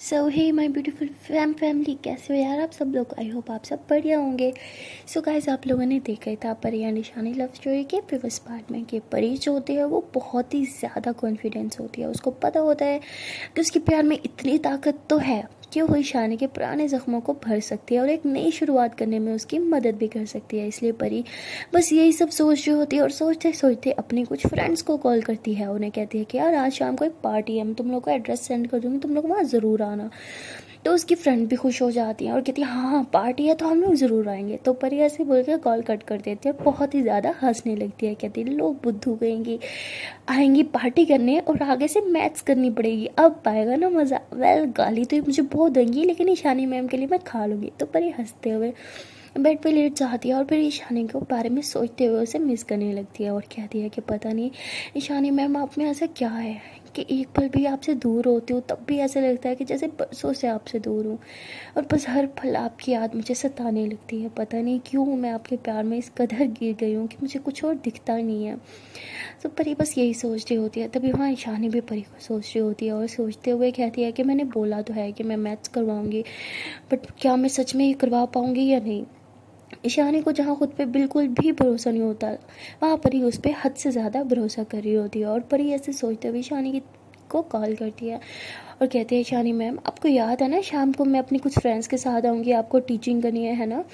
So hey my beautiful family, कैसे हो यार आप सब लोग। आई होप आप सब बढ़िया होंगे। सो गाइस, आप लोगों ने देखा ही था परी और निशानी लव स्टोरी के प्रीवियस पार्ट में कि परी जो होती है वो बहुत ही ज़्यादा कॉन्फिडेंस होती है। उसको पता होता है कि उसके प्यार में इतनी ताकत तो है कि वो ईशानी के पुराने ज़ख्मों को भर सकती है और एक नई शुरुआत करने में उसकी मदद भी कर सकती है। इसलिए परी बस यही सब सोच रही होती है और सोचते सोचते अपनी कुछ फ्रेंड्स को कॉल करती है। उन्हें कहती है कि यार आज शाम को एक पार्टी है, मैं तुम लोग को एड्रेस सेंड कर दूँगी, तुम लोग वहाँ ज़रूर आना। तो उसकी फ्रेंड भी खुश हो जाती है और कहती है हाँ हाँ पार्टी है तो हम लोग ज़रूर आएंगे। तो परी ऐसे बोल के कॉल कट कर देती है और बहुत ही ज़्यादा हंसने लगती है। कहती है लोग बुद्धू कहेंगी, आएंगी पार्टी करने और आगे से मैथ्स करनी पड़ेगी, अब पाएगा ना मज़ा। वेल गाली तो ये मुझे बहुत देंगी लेकिन ईशानी मैम के लिए मैं खा लूँगी। तो परी हंसते हुए बेड पे लेट जाती है और फिर ईशानी के बारे में सोचते हुए उसे मिस करने लगती है और कहती है कि पता नहीं ईशानी मैम आप में ऐसा क्या है कि एक पल भी आपसे दूर होती हूँ तब भी ऐसा लगता है कि जैसे बरसों से आपसे दूर हूँ और बस हर पल आपकी याद मुझे सताने लगती है। पता नहीं क्यों मैं आपके प्यार में इस कदर गिर गई हूँ कि मुझे कुछ और दिखता नहीं है। तो परी बस यही सोच रही होती है। तभी वहाँ ईशानी भी परी को सोच रही होती है और सोचते हुए कहती है कि मैंने बोला तो है कि मैं मैथ्स करवाऊँगी, बट क्या मैं सच में ये करवा पाऊँगी या नहीं। ईशानी को जहाँ खुद पे बिल्कुल भी भरोसा नहीं होता, वहाँ परी उस पर हद से ज़्यादा भरोसा कर रही होती है। और परी ऐसे सोचते हुए ईशानी को कॉल करती है और कहती है ईशानी मैम आपको याद है ना शाम को मैं अपनी कुछ फ्रेंड्स के साथ आऊँगी, आपको टीचिंग करनी है ना।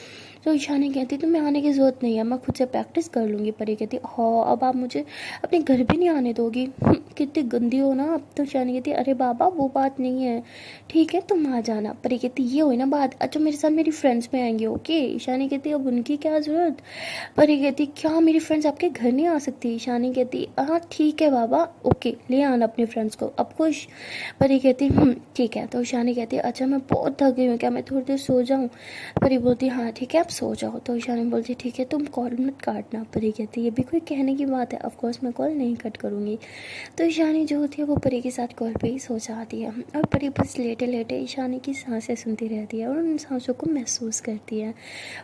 तो ईशानी कहती तो मैं आने की ज़रूरत नहीं है, मैं खुद से प्रैक्टिस कर लूँगी। परी कहती हाँ अब आप मुझे अपने घर भी नहीं आने दोगी, कितनी गंदी हो ना अब। तो ईशानी कहती अरे बाबा वो बात नहीं है, ठीक है तुम आ जाना। परी कहती ये हुई ना बात, अच्छा मेरे साथ मेरी फ्रेंड्स में आएंगे ओके। ईशानी कहती अब उनकी क्या ज़रूरत। परी कहती क्या मेरी फ्रेंड्स आपके घर नहीं आ सकती। ईशानी कहती हाँ ठीक है बाबा ओके ले आना अपने फ्रेंड्स को अब खुश। परी कहती ठीक है। तो ईशानी कहती अच्छा मैं बहुत थक गई हूँ, क्या मैं थोड़ी देर सो जाऊँ। परी बोलती हाँ ठीक है आप सो जाओ। तो ईशानी बोलती ठीक है तुम कॉल मत काटना। परी कहती ये भी कोई कहने की बात है, ऑफकोर्स मैं कॉल नहीं कट करूँगी। तो ईशानी जो होती है वो परी के साथ कॉल पे ही सो जाती है और परी बस लेटे लेटे ईशानी की सांसें सुनती रहती है और उन सांसों को महसूस करती है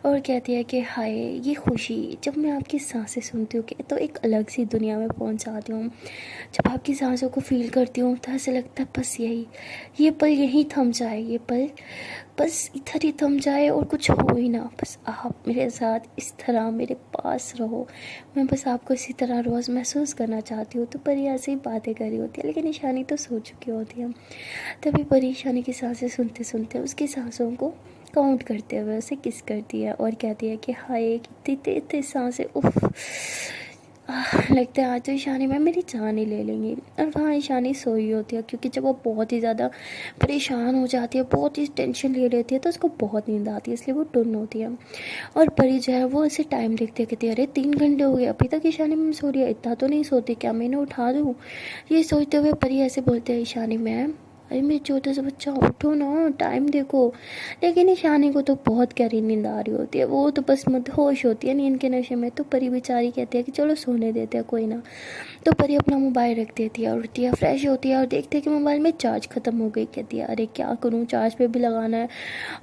और कहती है कि हाय ये खुशी, जब मैं आपकी सांसें सुनती हूँ कि तो एक अलग सी दुनिया में पहुँच जाती हूँ। जब आपकी सांसों को फील करती हूँ तो ऐसा लगता है बस ये पल यहीं थम जाए, ये पल बस इधर ही थम जाए और कुछ हो ही ना, बस आप मेरे साथ इस तरह मेरे पास रहो, मैं बस आपको इसी तरह रोज़ महसूस करना चाहती हूँ। तो परी ऐसे ही बातें कर रही होती है लेकिन ईशानी तो सो चुकी होती है। तभी परी ईशानी की सांसें सुनते सुनते उसकी सांसों को काउंट करते हुए उसे किस करती है और कहती है कि हाय कितनी तेज तेज सांसें, उफ लगता है आज तो ईशानी मैम मेरी जान ही ले लेंगी। और वहाँ ईशानी सोई होती है क्योंकि जब वो बहुत ही ज़्यादा परेशान हो जाती है, बहुत ही टेंशन ले लेती है तो उसको बहुत नींद आती है, इसलिए वो टुन होती है। और परी जो है वो इसे टाइम देखते कहती है अरे 3 घंटे हो गए अभी तक ईशानी मैम सो रही है, इतना तो नहीं सोती, क्या मैं इन्हें उठा दूँ। ये सोचते हुए परी ऐसे बोलते हैं ईशानी मैम अरे मेरे छोटे से बच्चा उठो ना, टाइम देखो। लेकिन ईशानी को तो बहुत गहरी नींद आ रही होती है, वो तो बस मदहोश होती है नींद के नशे में। तो परी बेचारी कहती है कि चलो सोने देते हैं कोई ना। तो परी अपना मोबाइल रख देती है और उठती है, फ्रेश होती है और देखती है कि मोबाइल में चार्ज ख़त्म हो गई। कहती है अरे क्या करूँ, चार्ज पे भी लगाना है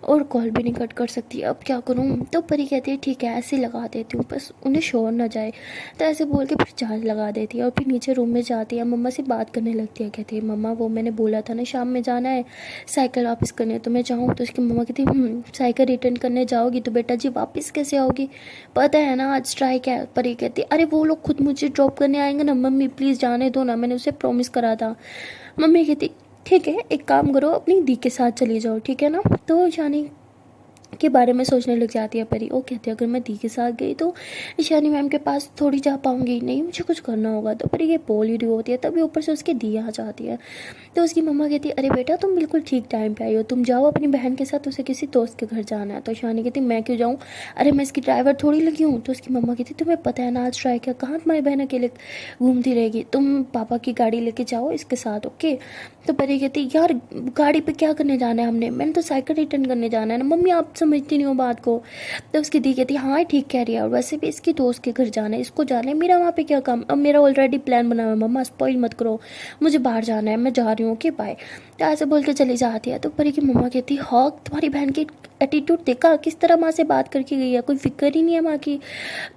और कॉल भी नहीं कट कर सकती, अब क्या करूँ। तो परी कहती है ठीक है ऐसे लगा देती हूँ बस उन्हें शोर ना जाए। तो ऐसे बोल के फिर चार्ज लगा देती है और फिर नीचे रूम में जाती है, मम्मा से बात करने लगती है। कहती है मम्मा वो मैंने बोला था ना शाम में जाना है साइकिल वापस करने, तो मैं जाऊँ। तो उसकी मम्मा कहती साइकिल रिटर्न करने जाओगी तो बेटा जी वापस कैसे आओगी, पता है ना आज स्ट्राइक है। परी कहती अरे वो लोग खुद मुझे ड्रॉप करने आएंगे ना, मम्मी प्लीज़ जाने दो ना, मैंने उसे प्रॉमिस करा था। मम्मी कहती ठीक है एक काम करो अपनी दी के साथ चली जाओ ठीक है ना। तो ईशानी के बारे में सोचने लग जाती है परी। वो कहती है अगर मैं दी के साथ गई तो ईशानी मैम के पास थोड़ी जा पाऊंगी, नहीं मुझे कुछ करना होगा। तो परी ये बोल ही रही होती है तभी ऊपर से उसकी दी आ जाती है। तो उसकी मम्मा कहती है अरे बेटा तुम बिल्कुल ठीक टाइम पे आई हो, तुम जाओ अपनी बहन के साथ, उसे किसी दोस्त के घर जाना है। तो ईशानी कहती मैं क्यों जाऊँ, अरे मैं इसकी ड्राइवर थोड़ी लगी हूँ। तो उसकी मम्मा कहती तुम्हें पता है ना आज स्ट्राइक है, कहाँ तुम्हारी बहन अकेले घूमती रहेगी, तुम पापा की गाड़ी लेके जाओ इसके साथ ओके। तो परी कहती यार गाड़ी पे क्या करने जाना है हमने, मैंने तो साइकिल रिटर्न करने जाना है ना मम्मी, आप समझती नहीं हो बात को। तो उसकी दी कहती हाँ ठीक कह रही है और वैसे भी इसकी दोस्त के घर जाना है, इसको जाना है, मेरा वहाँ पे क्या काम, अब मेरा ऑलरेडी प्लान बना हुआ है, मम्मा स्पॉइल मत करो, मुझे बाहर जाना है, मैं जा रही हूँ ओके बाय। तो ऐसे बोल के चली जाती है। तो परी की मम्मा कहती हाँ तुम्हारी बहन की एटीट्यूड देखा किस तरह माँ से बात करके गई है, कोई फिक्र ही नहीं है माँ की।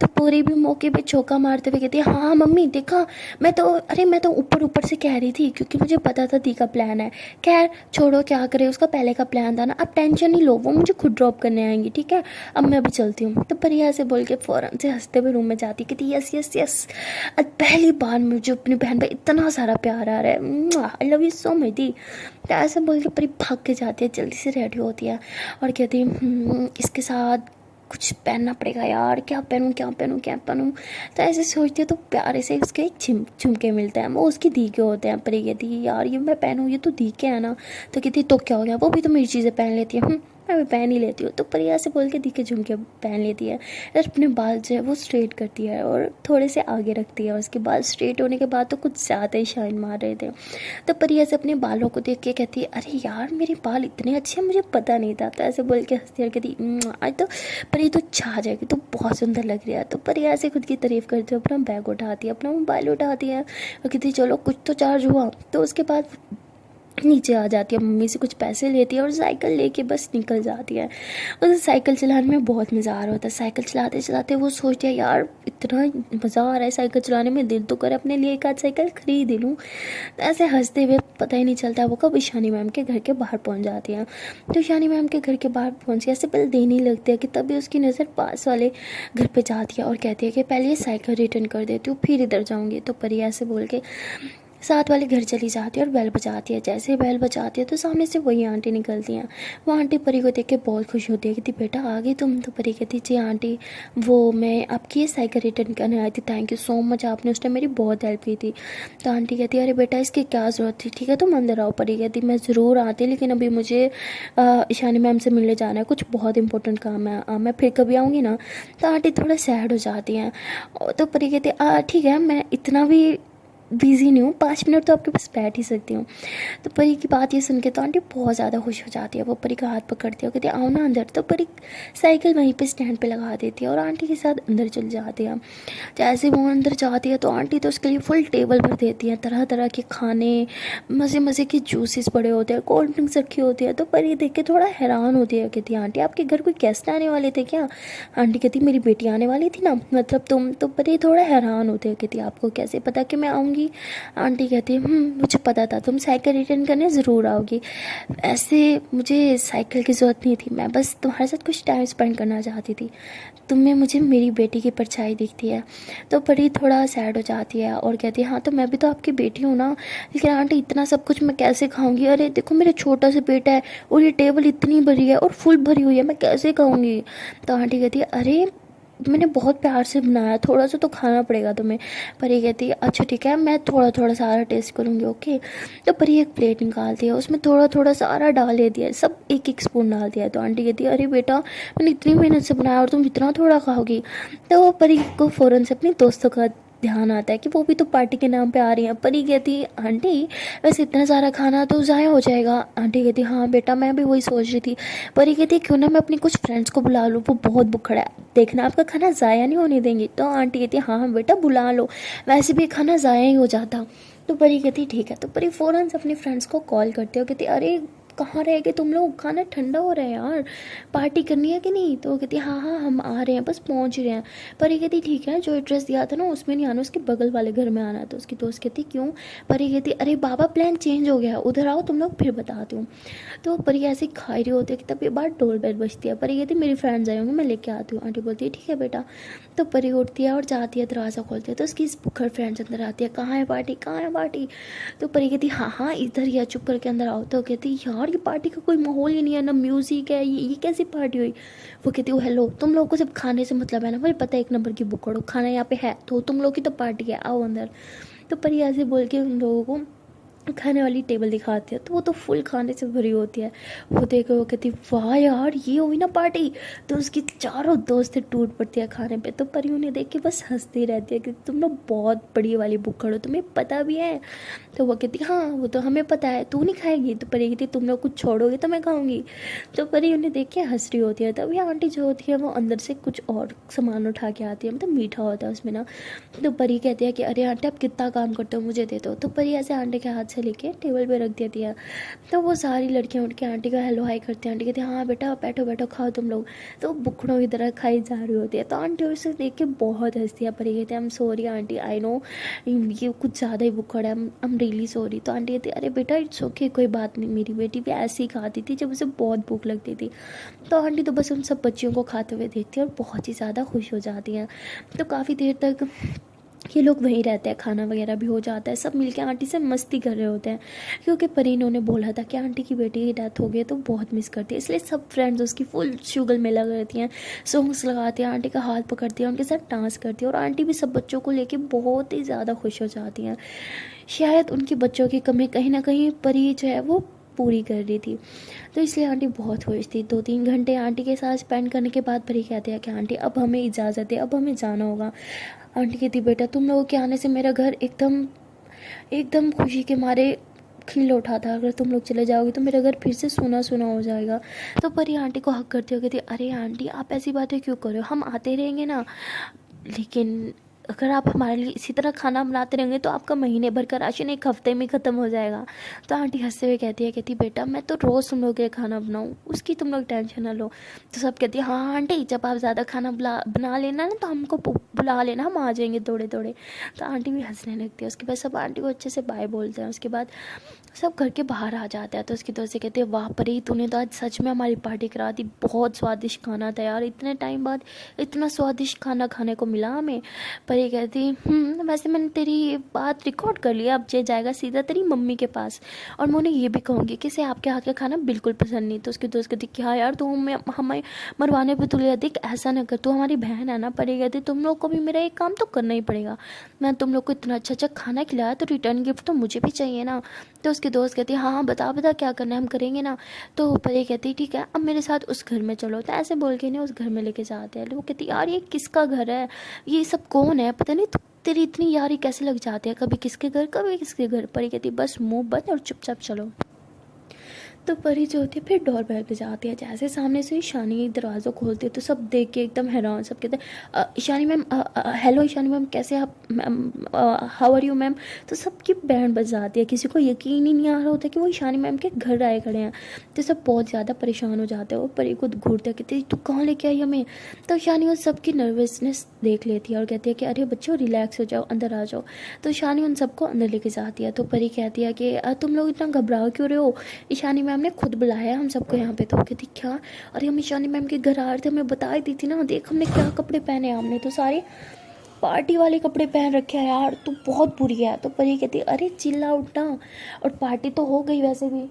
तो पूरी भी मौके पे चौका मारते हुए कहती है हाँ मम्मी देखा, मैं तो ऊपर ऊपर से कह रही थी क्योंकि मुझे पता था दी का प्लान है। खैर छोड़ो, क्या करे, उसका पहले का प्लान था ना, अब टेंशन नहीं लो, वो मुझे खुद ड्रॉप करने आएंगी, ठीक है अब मैं अभी चलती हूँ। तो परिया से बोल के फ़ौरन से हंसते हुए रूम में जाती, कहती यस यस यस, आज पहली बार मुझे अपनी बहन पर इतना सारा प्यार आ रहा है, I love you so much दी। तो ऐसे बोल के परी भाग के जाती है, जल्दी से रेडी होती है और कहती है इसके साथ कुछ पहनना पड़ेगा यार, क्या पहनूं क्या पहनूं क्या पहनूं। तो ऐसे सोचती है तो प्यारे से उसके एक झुमके मिलते हैं, वो उसकी दी के होते हैं। परी कहती है यार ये मैं पहनूं, ये तो दी के है ना। तो कहती तो क्या हो गया, वो भी तो मेरी चीज़ें पहन लेती है, मैं भी पहन ही लेती हूँ। तो परिया से बोल के दी के झुमके पहन लेती है और अपने बाल जो है वो स्ट्रेट करती है और थोड़े से आगे रखती है। और उसके बाल स्ट्रेट होने के बाद तो कुछ ज़्यादा ही शाइन मार रहे थे। तो परिया से अपने बालों को देख के कहती है अरे यार मेरे बाल इतने अच्छे हैं, मुझे पता नहीं था। तो ऐसे बोल के हंसती है, कहती आज तो परी तो छा जाएगी, तो बहुत सुंदर लग रही है। तो परिया से खुद की तारीफ करते हुए अपना बैग उठाती है, अपना मोबाइल उठाती है और कहती चलो कुछ तो चार्ज हुआ। तो उसके बाद नीचे आ जाती है, मम्मी से कुछ पैसे लेती है और साइकिल लेके बस निकल जाती है। उसे साइकिल चलाने में बहुत मज़ा आ रहा होता है। साइकिल चलाते चलाते वो सोचती है यार इतना मज़ा आ रहा है साइकिल चलाने में, दिल तो कर अपने लिए एक आध साइकिल खरीद ही लूँ। तो ऐसे हंसते हुए पता ही नहीं चलता वो कब ईशानी मैम के घर के बाहर पहुँच जाती है। तो ईशानी मैम के घर के बाहर पहुँची, ऐसे पहले देने लगती है कि तभी उसकी नज़र पास वाले घर पर जाती है और कहती है कि पहले ये साइकिल रिटर्न कर देती हूँ फिर इधर जाऊँगी। तो परी ऐसे बोल के साथ वाले घर चली जाती है और बेल बजाती है। जैसे ही बेल बजाती है तो सामने से वही आंटी निकलती हैं। वो आंटी परी को देख के बहुत खुश होती है, कहती बेटा आ गई तुम। तो परी कहती जी आंटी, वो मैं आपकी ये साइकिल रिटर्न करने आई थी, थैंक यू सो मच, आपने उस टाइम मेरी बहुत हेल्प की थी। तो आंटी कहती है अरे बेटा इसकी क्या ज़रूरत थी, ठीक है तुम अंदर आओ। परी कहती मैं ज़रूर आती, लेकिन अभी मुझे ईशानी मैम से मिलने जाना है, कुछ बहुत इंपॉर्टेंट काम है, मैं फिर कभी आऊँगी ना। तो आंटी थोड़ा सैड हो जाती हैं। तो परी कहती ठीक है मैं इतना भी बिज़ी नहीं हूँ, 5 मिनट तो आपके पास बैठ ही सकती हूँ। तो परी की बात ये सुन के तो आंटी बहुत ज़्यादा खुश हो जाती है। वो परी का हाथ पकड़ती है और कहती है आओ ना अंदर। तो परी साइकिल वहीं पे स्टैंड पे लगा देती है और आंटी के साथ अंदर चल जाती है। जैसे वो अंदर जाती है तो आंटी तो उसके लिए फुल टेबल भर देती है, तरह तरह के खाने, मज़े मज़े के जूसेस पड़े होते हैं, कोल्ड ड्रिंक्स रखी होती है। तो परी देख के थोड़ा हैरान होती है, कहती है आंटी आपके घर कोई गेस्ट आने वाले थे क्या। आंटी कहती मेरी बेटी आने वाली थी ना, मतलब तुम। तो परी थोड़ा हैरान होते हैं, कहती आपको कैसे पता कि मैं आऊँगी। आंटी कहती है मुझे पता था तुम साइकिल रिटर्न करने ज़रूर आओगी, ऐसे मुझे साइकिल की ज़रूरत नहीं थी, मैं बस तुम्हारे साथ कुछ टाइम स्पेंड करना चाहती थी, तुम्हें मुझे मेरी बेटी की परछाई दिखती है। तो परी थोड़ा सैड हो जाती है और कहती है हाँ तो मैं भी तो आपकी बेटी हूँ ना, लेकिन आंटी इतना सब कुछ मैं कैसे खाऊंगी, अरे देखो मेरा छोटा सा बेटा है और ये टेबल इतनी भरी है और फुल भरी हुई है, मैं कैसे खाऊंगी। तो आंटी कहती है अरे मैंने बहुत प्यार से बनाया, थोड़ा सा तो खाना पड़ेगा तुम्हें। परी कहती है अच्छा ठीक है मैं थोड़ा थोड़ा सारा टेस्ट करूँगी ओके। तो परी एक प्लेट निकालती है, उसमें थोड़ा थोड़ा सारा डाल देती है, सब एक एक स्पून डाल दिया है। तो आंटी कहती है अरे बेटा मैंने इतनी मेहनत से बनाया और तुम इतना थोड़ा खाओगी। तो परी को फ़ौरन से अपने दोस्तों का ध्यान आता है कि वो भी तो पार्टी के नाम पे आ रही हैं। परी कहती है आंटी वैसे इतना सारा खाना तो ज़ाया हो जाएगा। आंटी कहती हाँ बेटा मैं भी वही सोच रही थी। परी कहती क्यों ना मैं अपनी कुछ फ्रेंड्स को बुला लूँ, वो बहुत भूखड़ा है, देखना आपका खाना ज़ाया नहीं होने देंगी। तो आंटी कहती हाँ हाँ बेटा बुला लो, वैसे भी खाना ज़ाया ही हो जाता। तो परी कहती ठीक है। तो परी फ़ौरन से अपने फ्रेंड्स को कॉल करते हो, कहती अरे कहाँ रह गए तुम लोग, खाना ठंडा हो रहा है यार, पार्टी करनी है कि नहीं। तो वो कहती हाँ हाँ हम आ रहे हैं, बस पहुँच रहे हैं। पर ये कहती ठीक है जो एड्रेस दिया था ना उसमें नहीं आना, उसके बगल वाले घर में आना। तो उसकी दोस्त कहती क्यों। पर ये कहती अरे बाबा प्लान चेंज हो गया, उधर आओ तुम लोग फिर बताती हूँ। तो परी ऐसे खा रही होती है कि तब ये बार डोर बेल बजती है। परी कहती मेरी फ्रेंड्स आए होंगे मैं लेके आती हूँ। आंटी बोलती है ठीक है बेटा। तो परी उठती है और जाती है, दरवाज़ा खोलती है तो उसकी बुखर फ्रेंड्स अंदर आती है, कहाँ है पार्टी कहाँ है पार्टी। तो परी कहती हाँ हाँ इधर ही है, चुप करके अंदर आओ। तो कहती यार ये पार्टी का कोई माहौल ही नहीं है, ना म्यूज़िक है, ये कैसी पार्टी हुई। वो कहती है हेलो तुम लोगों को सिर्फ खाने से मतलब है ना, मुझे पता है एक नंबर की बुकड़ हो, खाना यहाँ पे है तो तुम लोग की तो पार्टी है, आओ अंदर। तो परी ऐसे बोल के उन लोगों को खाने वाली टेबल दिखाती है तो वो तो फुल खाने से भरी होती है। वो देख के वो कहती वाह यार ये हुई ना पार्टी। तो उसकी चारों दोस्तें टूट पड़ती है खाने पे। तो परी उन्हें देख के बस हंसती रहती है कि तुम लोग बहुत बड़ी वाली भुक्कड़ हो, तुम्हें पता भी है। तो वो कहती हाँ वो तो हमें पता है, तू नहीं खाएगी। तो परी कहती तुम लोग कुछ छोड़ोगे तो मैं खाऊंगी। तो परी उन्हें देख के हंस रही होती है। तभी आंटी जो होती है वो अंदर से कुछ और सामान उठा के आती है, मतलब मीठा होता है उसमें ना। तो परी कहती है कि अरे आंटी आप कितना काम करते हो मुझे दे दो। तो परी ऐसे आंटी के हाथ से लेके टेबल पे रख देती है। तो वो सारी लड़कियां उठ के आंटी का हेलो हाई करती हैं। आंटी कहती है हाँ बेटा बैठो बैठो खाओ तुम लोग। तो बुकड़ों की तरह खाई जा रही होती है। तो आंटी उसे देख के बहुत हंसती है। परी कहती है I am sorry aunty, I know ये कुछ ज़्यादा ही बुकड़ है, आई एम रियली सॉरी। तो आंटी कहती है अरे बेटा इट्स ओके, कोई बात नहीं, मेरी बेटी भी ऐसे ही खाती थी जब उसे बहुत भूख लगती थी। तो आंटी तो बस उन सब बच्चियों को खाते हुए देखती है और बहुत ही ज़्यादा खुश हो जाती हैं। तो काफ़ी देर तक ये लोग वहीं रहते हैं, खाना वगैरह भी हो जाता है, सब मिलके आंटी से मस्ती कर रहे होते हैं। क्योंकि परी इन्होंने बोला था कि आंटी की बेटी की डेथ हो गई तो बहुत मिस करती है, इसलिए सब फ्रेंड्स उसकी फुल शुगल में लग रहती हैं, सॉन्ग्स लगाती हैं, आंटी का हाथ पकड़ती हैं, उनके साथ डांस करती है। और आंटी भी सब बच्चों को लेके बहुत ही ज़्यादा खुश हो जाती हैं। शायद उनकी बच्चों की कमी कहीं ना कहीं परी जो है वो पूरी कर रही थी। तो इसलिए आंटी बहुत खुश थी। 2-3 घंटे आंटी के साथ स्पेंड करने के बाद परी कहते हैं कि आंटी अब हमें इजाज़त है, अब हमें जाना होगा। आंटी कहती बेटा तुम लोगों के आने से मेरा घर एकदम एकदम खुशी के मारे खिल उठा था, अगर तुम लोग चले जाओगे तो मेरा घर फिर से सूना सूना हो जाएगा। तो परी आंटी को हक करती हो कहती अरे आंटी आप ऐसी बातें क्यों कर रहे हो, हम आते रहेंगे ना, लेकिन अगर आप हमारे लिए इसी तरह खाना बनाते रहेंगे तो आपका महीने भर का राशन एक हफ्ते में ख़त्म हो जाएगा। तो आंटी हंसते हुए कहती बेटा मैं तो रोज़ तुम लोग के लिए खाना बनाऊँ, उसकी तुम लोग टेंशन ना लो। तो सब कहती है हाँ आंटी जब आप ज़्यादा खाना बना लेना ना तो हमको बुला लेना, हम आ जाएंगे दौड़े दौड़े। तो आंटी भी हंसने लगती है। उसके बाद सब आंटी को अच्छे से बाय बोलते हैं। उसके बाद सब घर के बाहर आ जाते हैं। तो उसकी दोस्त से कहते हैं वाह परी तूने तो आज सच में हमारी पार्टी करा दी, बहुत स्वादिष्ट खाना था यार, इतने टाइम बाद इतना स्वादिष्ट खाना खाने को मिला हमें। परी कहती वैसे मैंने तेरी बात रिकॉर्ड कर लिया, अब ये जाएगा सीधा तेरी मम्मी के पास और मैं उन्हें ये भी कहूँगी कि इसे आपके हाथ का खाना बिल्कुल पसंद नहीं। तो उसकी दोस्त कहती क्या यार तू हमें मरवाने पर तुले, देख ऐसा ना कर, तू हमारी बहन है ना। परी कहती तुम लोग को भी मेरा एक काम तो करना ही पड़ेगा, मैं तुम लोग को इतना अच्छा अच्छा खाना खिलाया तो रिटर्न गिफ्ट तो मुझे भी चाहिए ना। तो उसकी दोस्त कहती है हाँ बता बता क्या करना है, हम करेंगे ना। तो परी कहती ठीक है अब मेरे साथ उस घर में चलो। तो ऐसे बोल के इन्हें उस घर में लेके जाते हैं। वो कहती यार ये किसका घर है, ये सब कौन है, पता नहीं तेरी इतनी यारी कैसे लग जाती है, कभी किसके घर कभी किसके घर। परी कहती बस मुंह बंद और चुपचाप चलो। तो परी जो होती है फिर डोर बेल बजाती है। जैसे सामने से ईशानी दरवाज़ा खोलती है तो सब देख के एकदम हैरान, सब कहते हैं Ishani ma'am, hello Ishani ma'am कैसे आप ma'am, how are you ma'am. तो सबकी बैंड बजाती है, किसी को यकीन ही नहीं आ रहा होता कि वो ईशानी मैम के घर आए खड़े हैं। तो सब बहुत ज़्यादा परेशान हो जाते हैं। वो परी को घूरते कहते तू कहाँ लेके आई हमें। तो ईशानी उन सबकी नर्वसनेस देख लेती है और कहती है कि अरे बच्चों रिलैक्स हो जाओ, अंदर आ जाओ। तो ईशानी उन सबको अंदर लेके जाती है। तो परी कहती है कि तुम लोग इतना घबरा क्यों रहे हो, ईशानी मैम ने खुद बुलाया हम सबको यहाँ पे। तो कहती क्या, अरे हम ईशानी मैम के घर आ रहे थे, हमें बता दी थी ना, देख हमने क्या कपड़े पहने, हमने तो सारे पार्टी वाले कपड़े पहन रखे हैं यार, तू बहुत बुरी है। तो परी कहती अरे चिल्ला उठना, और पार्टी तो हो गई वैसे भी।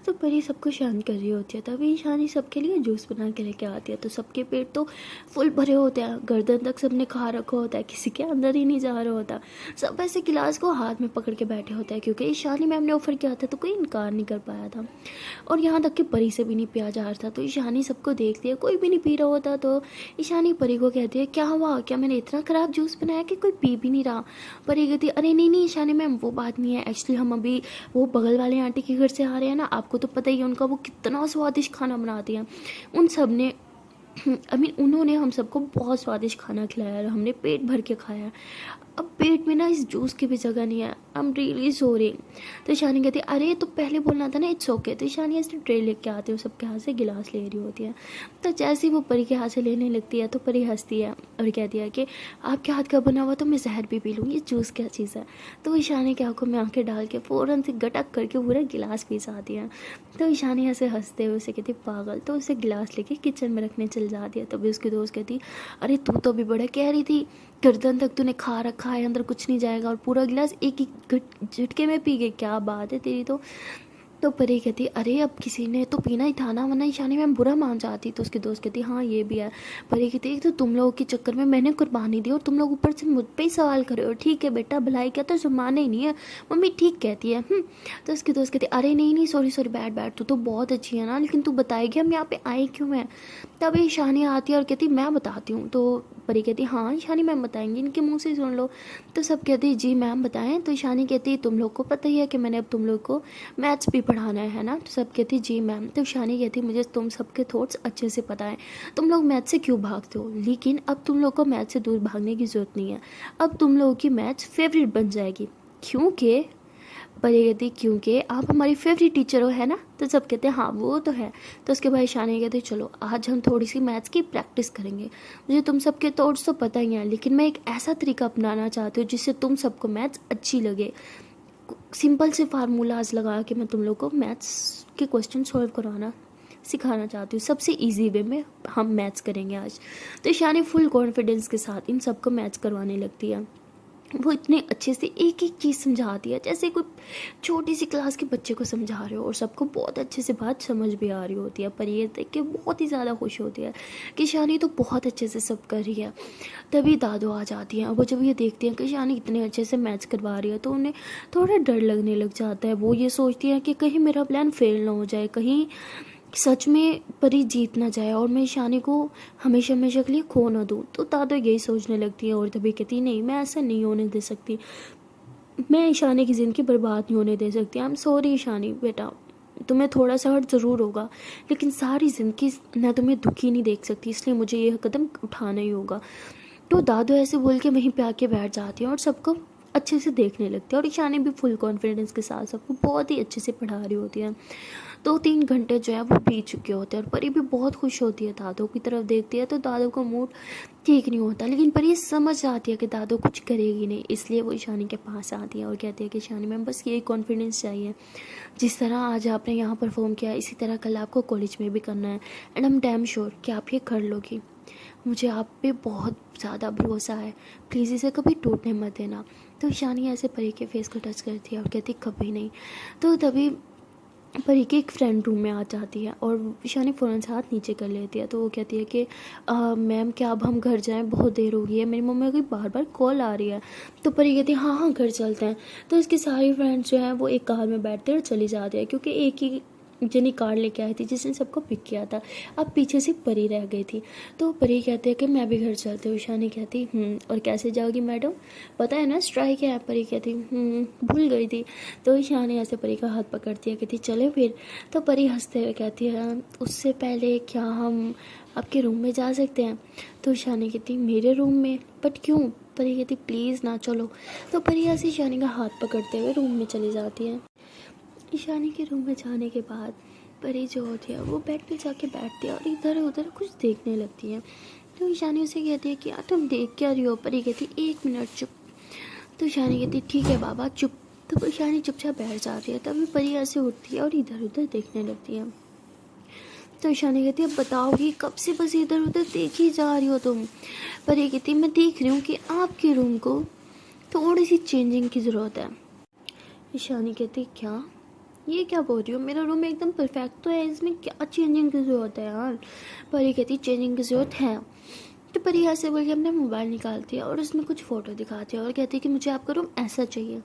तो परी सबको शांत कर रही होती है। तभी ईशानी सबके लिए जूस बना के लेके आती है। तो सबके पेट तो फुल भरे होते हैं, गर्दन तक सबने खा रखा होता है, किसी के अंदर ही नहीं जा रहा होता। सब ऐसे गिलास को हाथ में पकड़ के बैठे होते हैं क्योंकि ईशानी मैम ने ऑफर किया था तो कोई इनकार नहीं कर पाया था, और यहाँ तक कि परी से भी नहीं पिया जा रहा था। तो ईशानी सबको देख लिया, कोई भी नहीं पी रहा होता। तो ईशानी परी को कहती है क्या हुआ, क्या मैंने इतना ख़राब जूस बनाया कि कोई पी भी नहीं रहा। परी कहती अरे नहीं नहीं ईशानी मैम वो बात नहीं है, एक्चुअली हम अभी वो बगल वाले आंटी के घर से आ रहे हैं ना, आपको तो पता ही है उनका वो कितना स्वादिष्ट खाना बनाती हैं। उन सब ने उन्होंने हम सबको बहुत स्वादिष्ट खाना खिलाया और हमने पेट भर के खाया। अब पेट में ना इस जूस की भी जगह नहीं है, आई एम रियली सॉरी। तो ईशानी कहती है अरे तो पहले बोलना था ना, इट्स ओके। तो ईशानी ऐसे ट्रे लेके आती है, सबके हाथ से गिलास ले रही होती है। तो जैसे ही वो परी के हाथ से लेने लगती है तो परी हंसती है और कहती है कि आपके हाथ का बना हुआ तो मैं जहर भी पी लूँ, ये जूस क्या चीज़ है। तो ईशानी की आंखों में आंखें डाल के फ़ौरन से गटक करके पूरा गिलास पी जाती है। तो ईशानी ऐसे हंसते हुए उसे कहती पागल। तो उसे गिलास लेके किचन में रखने चल जाती है। तभी उसकी दोस्त कहती अरे तू तो भी बड़ा कह रही थी, गर्दन तक तूने खा रखा है, अंदर कुछ नहीं जाएगा, और पूरा गिलास एक ही झटके में पी गए, क्या बात है तेरी तो परी कहती अरे अब किसी ने तो पीना ही था ना, वरना ईशानी मैम बुरा मान जाती। तो उसकी दोस्त कहती हाँ ये भी है। परी कहती एक तो तुम लोगों के चक्कर में मैंने कुर्बानी दी और तुम लोग ऊपर से मुझ पे ही सवाल कर रहे हो, ठीक है बेटा भलाई क्या तो जुर्माना ही नहीं है, मम्मी ठीक कहती है। तो उसकी दोस्त कहती अरे नहीं नहीं सॉरी सॉरी बैठ बैठ, तू तो बहुत अच्छी है ना, लेकिन तू बताएगी हम यहाँ पे आए क्यों हैं। तब ईशानी आती है और कहती मैं बताती हूँ। तो परी कहती हाँ ईशानी मैम बताएंगी, इनके मुंह से सुन लो। तो सब कहती जी मैम बताएं। तो ईशानी कहती तुम लोग को पता ही है कि मैंने अब तुम लोग को मैथ्स भी पढ़ाना है ना। तो सब कहती जी मैम। तो ईशानी कहती मुझे तुम सबके थॉट्स अच्छे से पता है, तुम लोग मैथ्स से क्यों भागते हो, लेकिन अब तुम लोग को मैथ्स से दूर भागने की ज़रूरत नहीं है, अब तुम लोगों की मैथ्स फेवरेट बन जाएगी, क्योंकि पर ये कहती क्योंकि आप हमारी फेवरेट टीचर हो, है ना। तो सब कहते हैं हाँ वो तो है। तो उसके बाद ईशानी कहते चलो आज हम थोड़ी सी मैथ्स की प्रैक्टिस करेंगे। मुझे तुम सबके थॉट्स तो पता ही हैं, लेकिन मैं एक ऐसा तरीका अपनाना चाहती हूँ जिससे तुम सबको मैथ्स अच्छी लगे। सिंपल से फार्मूलाज लगा के मैं तुम लोग को मैथ्स के क्वेश्चन सॉल्व करवाना सिखाना चाहती हूँ। सबसे इजी वे में हम मैथ्स करेंगे आज। तो ईशानी फुल कॉन्फिडेंस के साथ इन सबको मैथ्स करवाने लगती है। वो इतने अच्छे से एक एक चीज़ समझाती है जैसे कोई छोटी सी क्लास के बच्चे को समझा रहे हो, और सबको बहुत अच्छे से बात समझ भी आ रही होती है। पर ये देख के बहुत ही ज़्यादा खुश होती है कि शानी तो बहुत अच्छे से सब कर रही है। तभी दादू आ जाती हैं, और वो जब ये देखती हैं कि शानी इतने अच्छे से मैथ्स करवा रही है तो उन्हें थोड़ा डर लगने लग जाता है। वो ये सोचती है कि कहीं मेरा प्लान फेल ना हो जाए, कहीं सच में परी जीत ना जाए और मैं ईशानी को हमेशा हमेशा के लिए खो ना दूँ। तो दादू यही सोचने लगती है, और तभी कहती नहीं मैं ऐसा नहीं होने दे सकती, मैं ईशानी की ज़िंदगी बर्बाद नहीं होने दे सकती। आई एम सॉरी ईशानी बेटा, तुम्हें थोड़ा सा हर्ट ज़रूर होगा, लेकिन सारी ज़िंदगी मैं तुम्हें दुखी नहीं देख सकती, इसलिए मुझे यह कदम उठाना ही होगा। तो दादू ऐसे बोल के वहीं पे आके बैठ जाती है और सबको अच्छे से देखने लगती है, और ईशानी भी फुल कॉन्फिडेंस के साथ सबको बहुत ही अच्छे से पढ़ा रही होती है। 2-3 घंटे जो है वो बीत चुके होते हैं, और परी भी बहुत खुश होती है, दादू की तरफ देखती है तो दादू का मूड ठीक नहीं होता। लेकिन परी समझ आती है कि दादू कुछ करेगी नहीं, इसलिए वो ईशानी के पास आती है और कहती है कि ईशानी मैम बस यही कॉन्फिडेंस चाहिए, जिस तरह आज आपने यहाँ परफॉर्म किया इसी तरह कल आपको कॉलेज में भी करना है, and I am damn sure कि आप ये कर लोगी। मुझे आप पे बहुत ज़्यादा भरोसा है, प्लीज़ इसे कभी टूटने मत देना। तो ईशानी ऐसे परी के फेस को टच करती है और कहती कभी नहीं। तो तभी परी की एक फ्रेंड रूम में आ जाती है और ईशानी फ़ौरन से हाथ नीचे कर लेती है। तो वो कहती है कि मैम क्या अब हम घर जाएं, बहुत देर हो गई है, मेरी मम्मी की बार बार कॉल आ रही है। तो परी कहती है हाँ हाँ घर चलते हैं। तो इसकी सारी फ्रेंड्स जो हैं वो एक कार में बैठते और चली जाती है, क्योंकि एक ही जनी कार लेके आई थी जिसने सबको पिक किया था। अब पीछे से परी रह गई थी। तो परी कहती है कि मैं भी घर चलती हूँ। ईशानी कहती और कैसे जाओगी मैडम, पता है ना स्ट्राइक है। परी कहती भूल गई थी। तो ईशानी ऐसे परी का हाथ पकड़ती है, कहती चले फिर। तो परी हंसते हुए कहती है उससे पहले क्या हम आपके रूम में जा सकते हैं। तो ईशानी कहती मेरे रूम में, बट क्यों। परी कहती प्लीज़ ना चलो। तो परी ऐसे ईशानी का हाथ पकड़ते हुए रूम में चली जाती है। ईशानी के रूम में जाने के बाद परी जो होती है वो बेड पे जाके बैठती है और इधर उधर कुछ देखने लगती है। तो ईशानी उसे कहती है कि यार तुम देख क्या रही हो। परी कहती 1 मिनट चुप। तो ईशानी कहती ठीक है बाबा चुप। तो ईशानी चुपचाप बैठ जाती है। तभी परी ऐसे उठती है और इधर उधर देखने लगती है। तो ईशानी कहती है बताओगी कब से बस इधर उधर देखी जा रही हो तुम। परी कहती मैं देख रही हूँ कि आपके रूम को थोड़ी सी चेंजिंग की ज़रूरत है। ईशानी कहती क्या, ये क्या बोल रही हो, मेरा रूम एकदम परफेक्ट तो है, इसमें क्या चेंजिंग की ज़रूरत है यार। परी कहती चेंजिंग की ज़रूरत है। तो परी ऐसे बोल के अपना मोबाइल निकालती है और उसमें कुछ फ़ोटो दिखाती है और कहती है कि मुझे आपका रूम ऐसा चाहिए।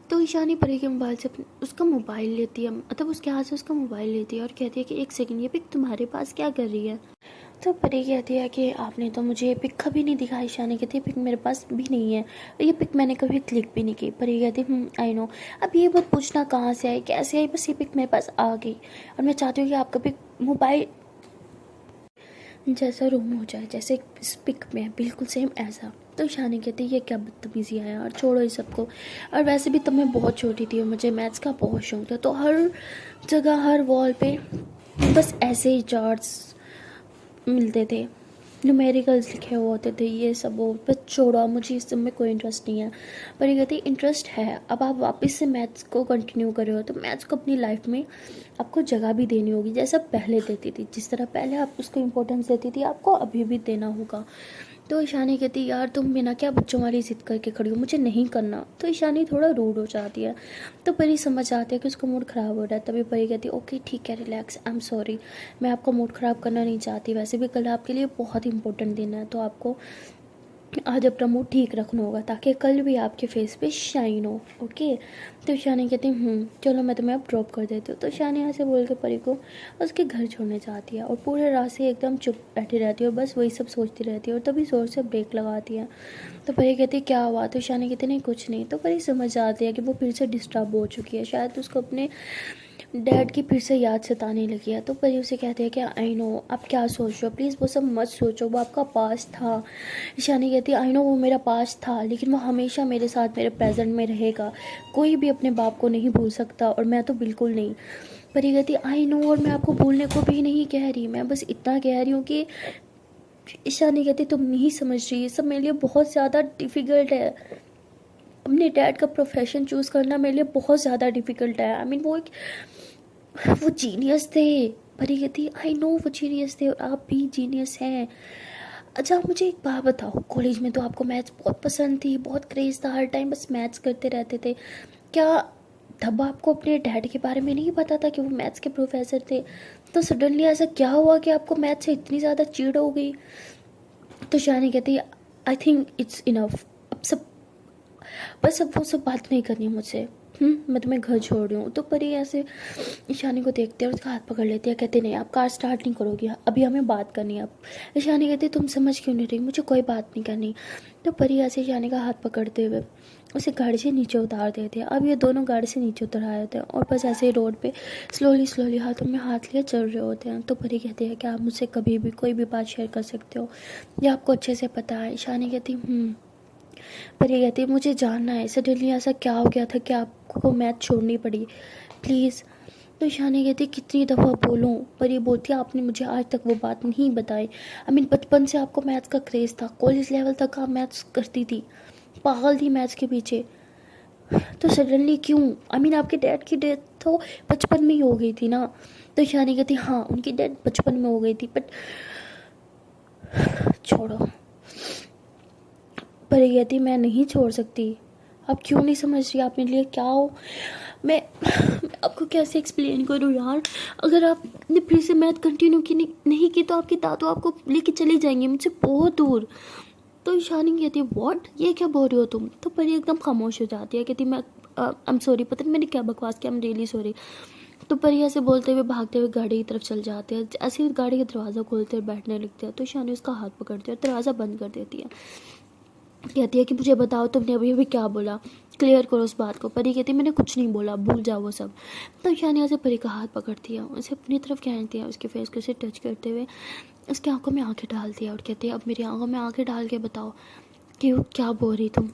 तो ईशानी परी के मोबाइल से उसका मोबाइल लेती है, मतलब उसके हाथ से उसका मोबाइल लेती है और कहती है कि 1 सेकंड, ये पिक तुम्हारे पास क्या कर रही है। तो परी कहती है कि आपने तो मुझे ये पिक कभी नहीं दिखाई। ईशानी कहती है पिक मेरे पास भी नहीं है और ये पिक मैंने कभी क्लिक भी नहीं की। परी कहती आई नो। अब ये बात पूछना कहाँ से आई कैसे आई, बस ये पिक मेरे पास आ गई और मैं चाहती हूँ कि आपका पिक मोबाइल जैसा रूम हो जाए, जैसे इस पिक में है बिल्कुल सेम ऐसा। तो ईशानी कहती है ये क्या बदतमीज़ी है यार, छोड़ो इस सबको। और वैसे भी तब मैं बहुत छोटी थी और मुझे मैथ्स का बहुत शौक था, तो हर जगह हर वॉल पे बस ऐसे ही चार्ट्स मिलते थे, न्यूमेरिकल्स लिखे हुए होते थे, ये सब वो बस छोड़ो, मुझे इस सब में कोई इंटरेस्ट नहीं है। पर ये कहती इंटरेस्ट है, अब आप वापस से मैथ्स को कंटिन्यू कर रहे हो तो मैथ्स को अपनी लाइफ में आपको जगह भी देनी होगी, जैसा पहले देती थी, जिस तरह पहले आप उसको इम्पोर्टेंस देती थी आपको अभी भी देना होगा। तो ईशानी कहती यार तुम बिना क्या बच्चों वाली जिद करके खड़ी हो, मुझे नहीं करना। तो ईशानी थोड़ा रूड हो जाती है। तो परी समझ आती है कि उसका मूड ख़राब हो रहा है। तभी परी कहती है ओके ठीक है रिलैक्स, आई एम सॉरी, मैं आपका मूड ख़राब करना नहीं चाहती, वैसे भी कल आपके लिए बहुत इंपॉर्टेंट दिन है, तो आपको आज अपना मूड ठीक रखना होगा ताकि कल भी आपके फेस पे शाइन हो। ओके। तो ईशानी कहती चलो मैं तुम्हें अब ड्रॉप कर देती हूँ। तो ईशानी ऐसे बोल के परी को उसके घर छोड़ने जाती है और पूरे रास्ते एकदम चुप बैठी रहती है और बस वही सब सोचती रहती है, और तभी ज़ोर से ब्रेक लगाती है। तो परी कहती क्या हुआ। तो ईशानी कहती नहीं कुछ नहीं। तो परी समझ आती है कि वो फिर से डिस्टर्ब हो चुकी है, शायद उसको अपने डैड की फिर से याद सताने लगी है। तो परी उसे कहती है कि आई नो आप क्या सोच रहे हो, प्लीज़ वो सब मत सोचो, वो आपका पास्ट था। ईशानी कहती है आई नो वो मेरा पास्ट था, लेकिन वो हमेशा मेरे साथ मेरे प्रेजेंट में रहेगा। कोई भी अपने बाप को नहीं भूल सकता और मैं तो बिल्कुल नहीं। परी कहती है आई नो, और मैं आपको भूलने को भी नहीं कह रही, मैं बस इतना कह रही हूँ कि ईशानी कहती तुम नहीं समझ रही, ये सब मेरे लिए बहुत ज़्यादा डिफ़िकल्ट है। अपने डैड का प्रोफेशन चूज़ करना मेरे लिए बहुत ज़्यादा डिफ़िकल्ट है। आई मीन वो जीनियस थे। परी कहती आई नो वो जीनियस थे और आप भी जीनियस हैं। अच्छा आप मुझे एक बात बताओ, कॉलेज में तो आपको मैथ्स बहुत पसंद थी, बहुत क्रेज़ था, हर टाइम बस मैथ्स करते रहते थे। क्या तब आपको अपने डैड के बारे में नहीं पता था कि वो मैथ्स के प्रोफेसर थे? तो सडनली ऐसा क्या हुआ कि आपको मैथ्स से इतनी ज़्यादा चिढ़ हो गई? तो शानी कहती आई थिंक इट्स इनफ, अब सब बस, अब वो सब बात नहीं करनी है मुझसे। मैं तुम्हें घर छोड़ रही हूँ। तो परी ऐसे ईशानी को देखते हैं और उसका हाथ पकड़ लेती है, कहते नहीं आप कार स्टार्ट नहीं करोगी, अभी हमें बात करनी है। अब ईशानी कहती तुम समझ क्यों नहीं रही, मुझे कोई बात नहीं करनी। तो परी ऐसे ईशानी का हाथ पकड़ते हुए उसे गाड़ी से नीचे उतार देते हैं। अब ये दोनों गाड़ी से नीचे उतर आए होते हैं और बस ऐसे ही रोड पे स्लोली हाथों में हाथ लिए चल रहे होते हैं। तो परी कहती है कि आप मुझसे कभी भी कोई भी बात शेयर कर सकते हो, ये आपको अच्छे से पता है। ईशानी कहती पर ये कहती है मुझे जानना है सडनली ऐसा क्या हो गया था कि आपको मैथ छोड़नी पड़ी, प्लीज़। तो ईशानी कहती कितनी दफ़ा बोलूँ, पर ये बोलती है आपने मुझे आज तक वो बात नहीं बताई। आई मीन बचपन से आपको मैथ्स का क्रेज़ था, कॉलेज लेवल तक आप मैथ्स करती थी, पागल थी मैथ्स के पीछे, तो सडनली क्यों? आई मीन आपके डैड की डेथ तो बचपन में ही हो गई थी ना। तो ईशानी कहती हाँ उनकी डेथ बचपन में हो गई थी, बट छोड़ो। पर ये कहती मैं नहीं छोड़ सकती। आप क्यों नहीं समझ रही, आप मेरे लिए क्या हो? मैं आपको कैसे एक्सप्लेन करूँ यार। अगर आपने फिर से मैथ कंटिन्यू की नहीं की तो आपकी दादू आपको लेके चली जाएंगी मुझसे बहुत दूर। तो ईशानी कहती है व्हाट, ये क्या बोल रही हो तुम? तो परी एकदम खामोश हो जाती है, कहती मैं आई एम सॉरी, पता नहीं मैंने क्या बकवास किया, आई एम रियली सॉरी। तो परी ऐसे बोलते हुए भागते हुए गाड़ी की तरफ चल जाते हैं। ऐसे ही गाड़ी का दरवाज़ा खोलते और बैठने लगते हैं तो ईशानी उसका हाथ पकड़ती है और दरवाज़ा बंद कर देती है। कहती है कि मुझे बताओ तुमने अभी अभी क्या बोला, क्लियर करो उस बात को। परी कहती है मैंने कुछ नहीं बोला, भूल जाओ वो सब। तो ईशानी से परी का हाथ पकड़ती है, उसे अपनी तरफ खींचती है, उसके फेस को से टच करते हुए उसकी आंखों में आंखें डालती है और कहती है अब मेरी आंखों में आंखें डाल के बताओ कि क्या बोल रही तुम,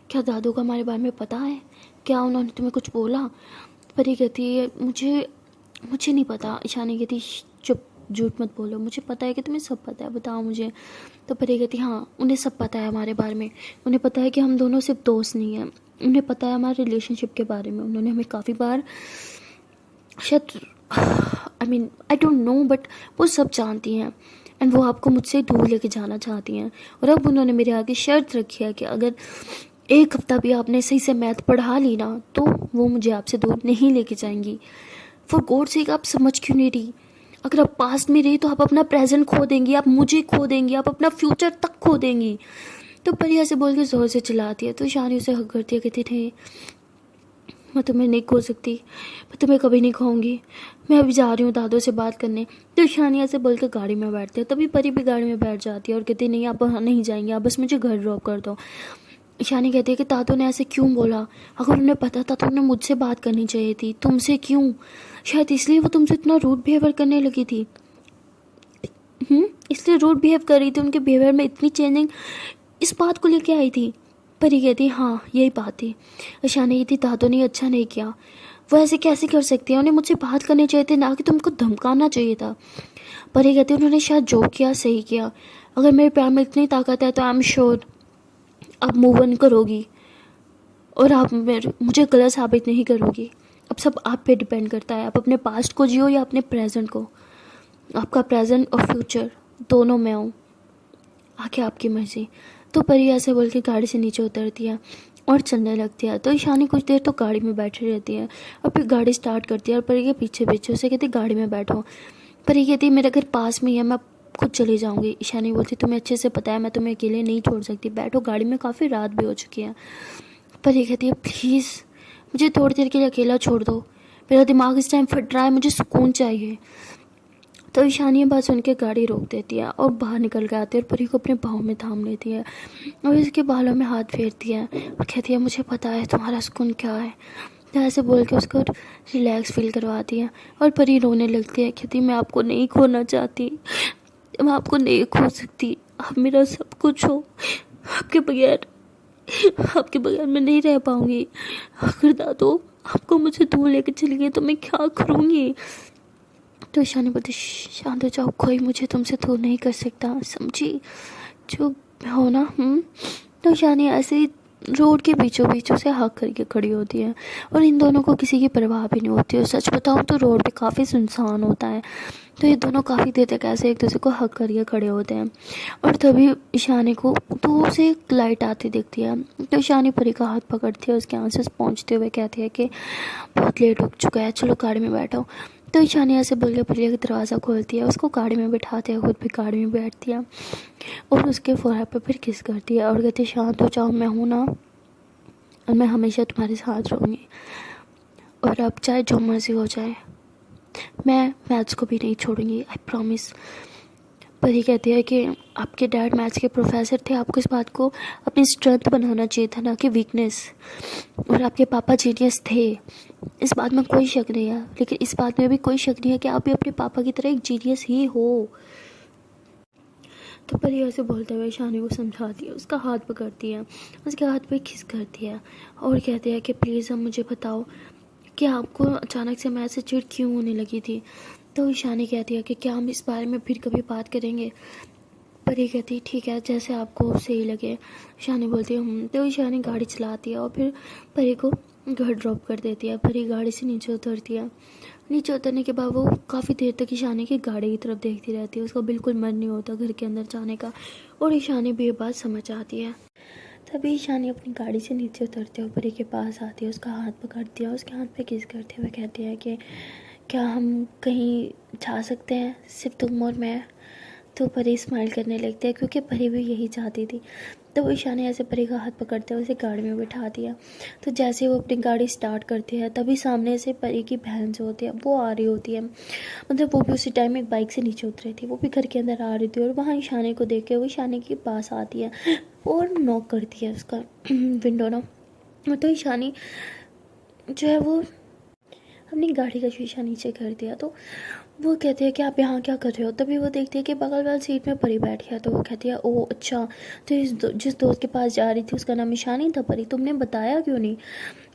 क्या दादू का हमारे बारे में पता है, क्या उन्होंने तुम्हें कुछ बोला? परी कहती है मुझे नहीं पता। ईशानी कहती चुप, झूठ मत बोलो, मुझे पता है कि तुम्हें सब पता है, बताओ मुझे। तो परी कहती हाँ उन्हें सब पता है हमारे बारे में, उन्हें पता है कि हम दोनों सिर्फ दोस्त नहीं हैं, उन्हें पता है हमारे रिलेशनशिप के बारे में, उन्होंने हमें काफ़ी बार शायद I mean I don't know but वो सब जानती हैं एंड वो आपको मुझसे दूर लेके जाना चाहती हैं। और अब उन्होंने मेरे आगे शर्त रखी है कि अगर एक हफ्ता भी आपने सही से मैथ पढ़ा ली ना तो वो मुझे आपसे दूर नहीं लेके जाएंगी। फॉर गॉड सेक आप समझ क्यों नहीं रही? अगर आप पास्ट में रही तो आप अपना प्रेजेंट खो देंगी, आप मुझे खो देंगी, आप अपना फ्यूचर तक खो देंगी। तो परिया से बोल के ज़ोर से चिल्लाती है। तो ईशानी उसे हक करती है, कहती थी मैं तुम्हें नहीं खो सकती, मैं तुम्हें कभी नहीं खोऊंगी, मैं अभी जा रही हूँ दादू से बात करने। तो ईशानी ऐसे बोल के गाड़ी में बैठती है। तभी परी भी गाड़ी में बैठ जाती है और कहती नहीं आप नहीं जाएंगे, आप बस मुझे घर ड्रॉप कर दो। ईशानी कहती है कि दादू ने ऐसे क्यों बोला, अगर उन्हें पता था तो उन्हें मुझसे बात करनी चाहिए थी, तुमसे क्यों? शायद इसलिए वो तुमसे इतना रूड बिहेवियर करने लगी थी। इसलिए रूड बिहेव कर रही थी, उनके बिहेवियर में इतनी चेंजिंग इस बात को लेके आई थी। परी कहती हाँ यही बात थी। ईशानी कहती दादू ने अच्छा नहीं किया, वो ऐसे कैसे कर सकती है, उन्हें मुझसे बात करनी चाहिए थी, ना कि तुमको धमकाना चाहिए था। परी कहती उन्होंने शायद जो किया सही किया, अगर मेरे प्यार में इतनी ताकत है तो आई एम श्योर आप मूव ऑन करोगी और आप मुझे गलत साबित नहीं करोगी। अब सब आप पे डिपेंड करता है, आप अपने पास्ट को जियो या अपने प्रेजेंट को। आपका प्रेजेंट और फ्यूचर दोनों में हूँ, आगे आपकी मर्जी। तो परी ऐसे बोल के गाड़ी से नीचे उतरती है और चलने लगती है। तो ईशानी कुछ देर तो गाड़ी में बैठी रहती है और फिर गाड़ी स्टार्ट करती है और परी के पीछे पीछे उसे कहती गाड़ी में बैठो। परी कहती मेरा घर पास में ही है, मैं खुद चली जाऊँगी। ईशानी बोलती तुम्हें अच्छे से पता है मैं तुम्हें अकेले नहीं छोड़ सकती, बैठो गाड़ी में, काफ़ी रात भी हो चुकी है। परी कहती है प्लीज़ मुझे थोड़ी देर के लिए अकेला छोड़ दो, मेरा दिमाग इस टाइम फट रहा है, मुझे सुकून चाहिए। तो ईशानी बात सुन के गाड़ी रोक देती है और बाहर निकल के आती है और परी को अपने बाहों में थाम लेती है और इसके बालों में हाथ फेरती है और कहती है मुझे पता है तुम्हारा सुकून क्या है, तो ऐसे बोल के उसको रिलैक्स फील करवाती है और परी रोने लगती है, कहती मैं आपको नहीं खोना चाहती, मैं आपको नहीं खो सकती, आप मेरा सब कुछ हो, आपके बगैर आपके बगैर मैं नहीं रह पाऊंगी, अगर दादू आपको मुझे दूर लेकर चली गई तो मैं क्या करूँगी। तो ईशानी बोलती शांत हो जाओ, कोई मुझे तुमसे दूर नहीं कर सकता, समझी, जो हो ना। तो ईशानी ऐसे ही रोड के बीचों बीचों से हक करके खड़ी होती है और इन दोनों को किसी की परवाह भी नहीं होती। और सच बताऊँ तो रोड पे काफ़ी सुनसान होता है, तो ये दोनों काफ़ी देर तक ऐसे एक दूसरे को हक करके खड़े होते हैं। और तभी ईशानी को दूर से एक लाइट आती दिखती है, तो ईशानी परी का हाथ पकड़ती है, उसके आंसू पहुँचते हुए कहती है कि बहुत लेट हो चुका है, चलो गाड़ी में बैठो। तो ईशानी ऐसे बोल के परी का दरवाज़ा खोलती है, उसको गाड़ी में बिठाते हैं, खुद भी गाड़ी में बैठती है और उसके फोरहेड पर फिर किस करती है और कहती है शांत हो जाओ, मैं हूँ ना और मैं हमेशा तुम्हारे साथ रहूँगी, और अब चाहे जो मर्जी हो जाए मैं मैथ्स को भी नहीं छोड़ूंगी, आई प्रॉमिस। परी कहती है कि आपके डैड मैथ्स के प्रोफेसर थे, आपको इस बात को अपनी स्ट्रेंथ बनाना चाहिए था, ना कि वीकनेस, और आपके पापा जीनियस थे, इस बात में कोई शक नहीं है, लेकिन इस बात में भी कोई शक नहीं है कि आप भी अपने पापा की तरह एक जीनियस ही हो। तो परी ऐसे बोलते हुए ईशानी को समझाती है, उसका हाथ पकड़ती है, उसके हाथ पे किस करती है और कहती है कि प्लीज़ अब मुझे बताओ कि आपको अचानक से मैं से चिढ़ क्यों होने लगी थी। तो ईशानी कहती है कि क्या हम इस बारे में फिर कभी बात करेंगे। परी कहती है ठीक है, जैसे आपको सही लगे। ईशानी बोलती है तो ईशानी गाड़ी चलाती है और फिर परी को घर ड्रॉप कर देती है। परी गाड़ी से नीचे उतरती है, नीचे उतरने के बाद वो काफ़ी देर तक ईशानी की गाड़ी की तरफ देखती रहती है, उसका बिल्कुल मन नहीं होता घर के अंदर जाने का, और ईशानी भी ये बात समझ आती है। तभी ईशानी अपनी गाड़ी से नीचे उतरते हुए परी के पास आती है, उसका हाथ पकड़ती है, उसके हाथ पे किस करते हुए कहती है कि क्या हम कहीं जा सकते हैं, सिर्फ तुम और मैं। तो परी स्माइल करने लगती है क्योंकि परी भी यही चाहती थी। तो वो ईशानी ऐसे परी का हाथ पकड़ते हुए उसे गाड़ी में बिठा दिया। तो जैसे वो अपनी गाड़ी स्टार्ट करती है तभी सामने से परी की बहन जो होती है वो आ रही होती है, मतलब वो भी उसी टाइम एक बाइक से नीचे उतरी थी, वो भी घर के अंदर आ रही थी और वहाँ ईशानी को देख के वो ईशानी के पास आती है और नॉक करती है उसका विंडो ना। तो ईशानी जो है वो अपनी गाड़ी का शीशा नीचे कर दिया। तो वो कहती है कि आप यहाँ क्या कर रहे हो। तभी वो देखती है कि बगल वाली सीट में परी बैठी है। तो वो कहती है ओह अच्छा, तो जिस दोस्त के पास जा रही थी उसका नाम ईशानी था, परी तुमने बताया क्यों नहीं।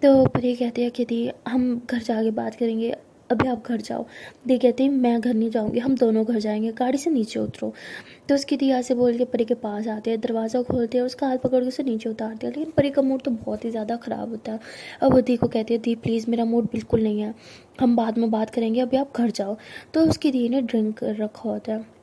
तो परी कहती है कि दी हम घर जाके बात करेंगे, अभी आप घर जाओ। दी कहती है मैं घर नहीं जाऊँगी, हम दोनों घर जाएंगे, गाड़ी से नीचे उतरो। तो उसकी दिया से बोल के परी के पास आते हैं, दरवाज़ा खोलते हैं, उसका हाथ पकड़ के उसे नीचे उतारते हैं, लेकिन परी का मूड तो बहुत ही ज़्यादा ख़राब होता है। अब वो दी को कहती है दी प्लीज़ मेरा मूड बिल्कुल नहीं है, हम बाद में बात करेंगे, अभी आप घर जाओ। तो उसकी दी ने ड्रिंक कर रखा होता है।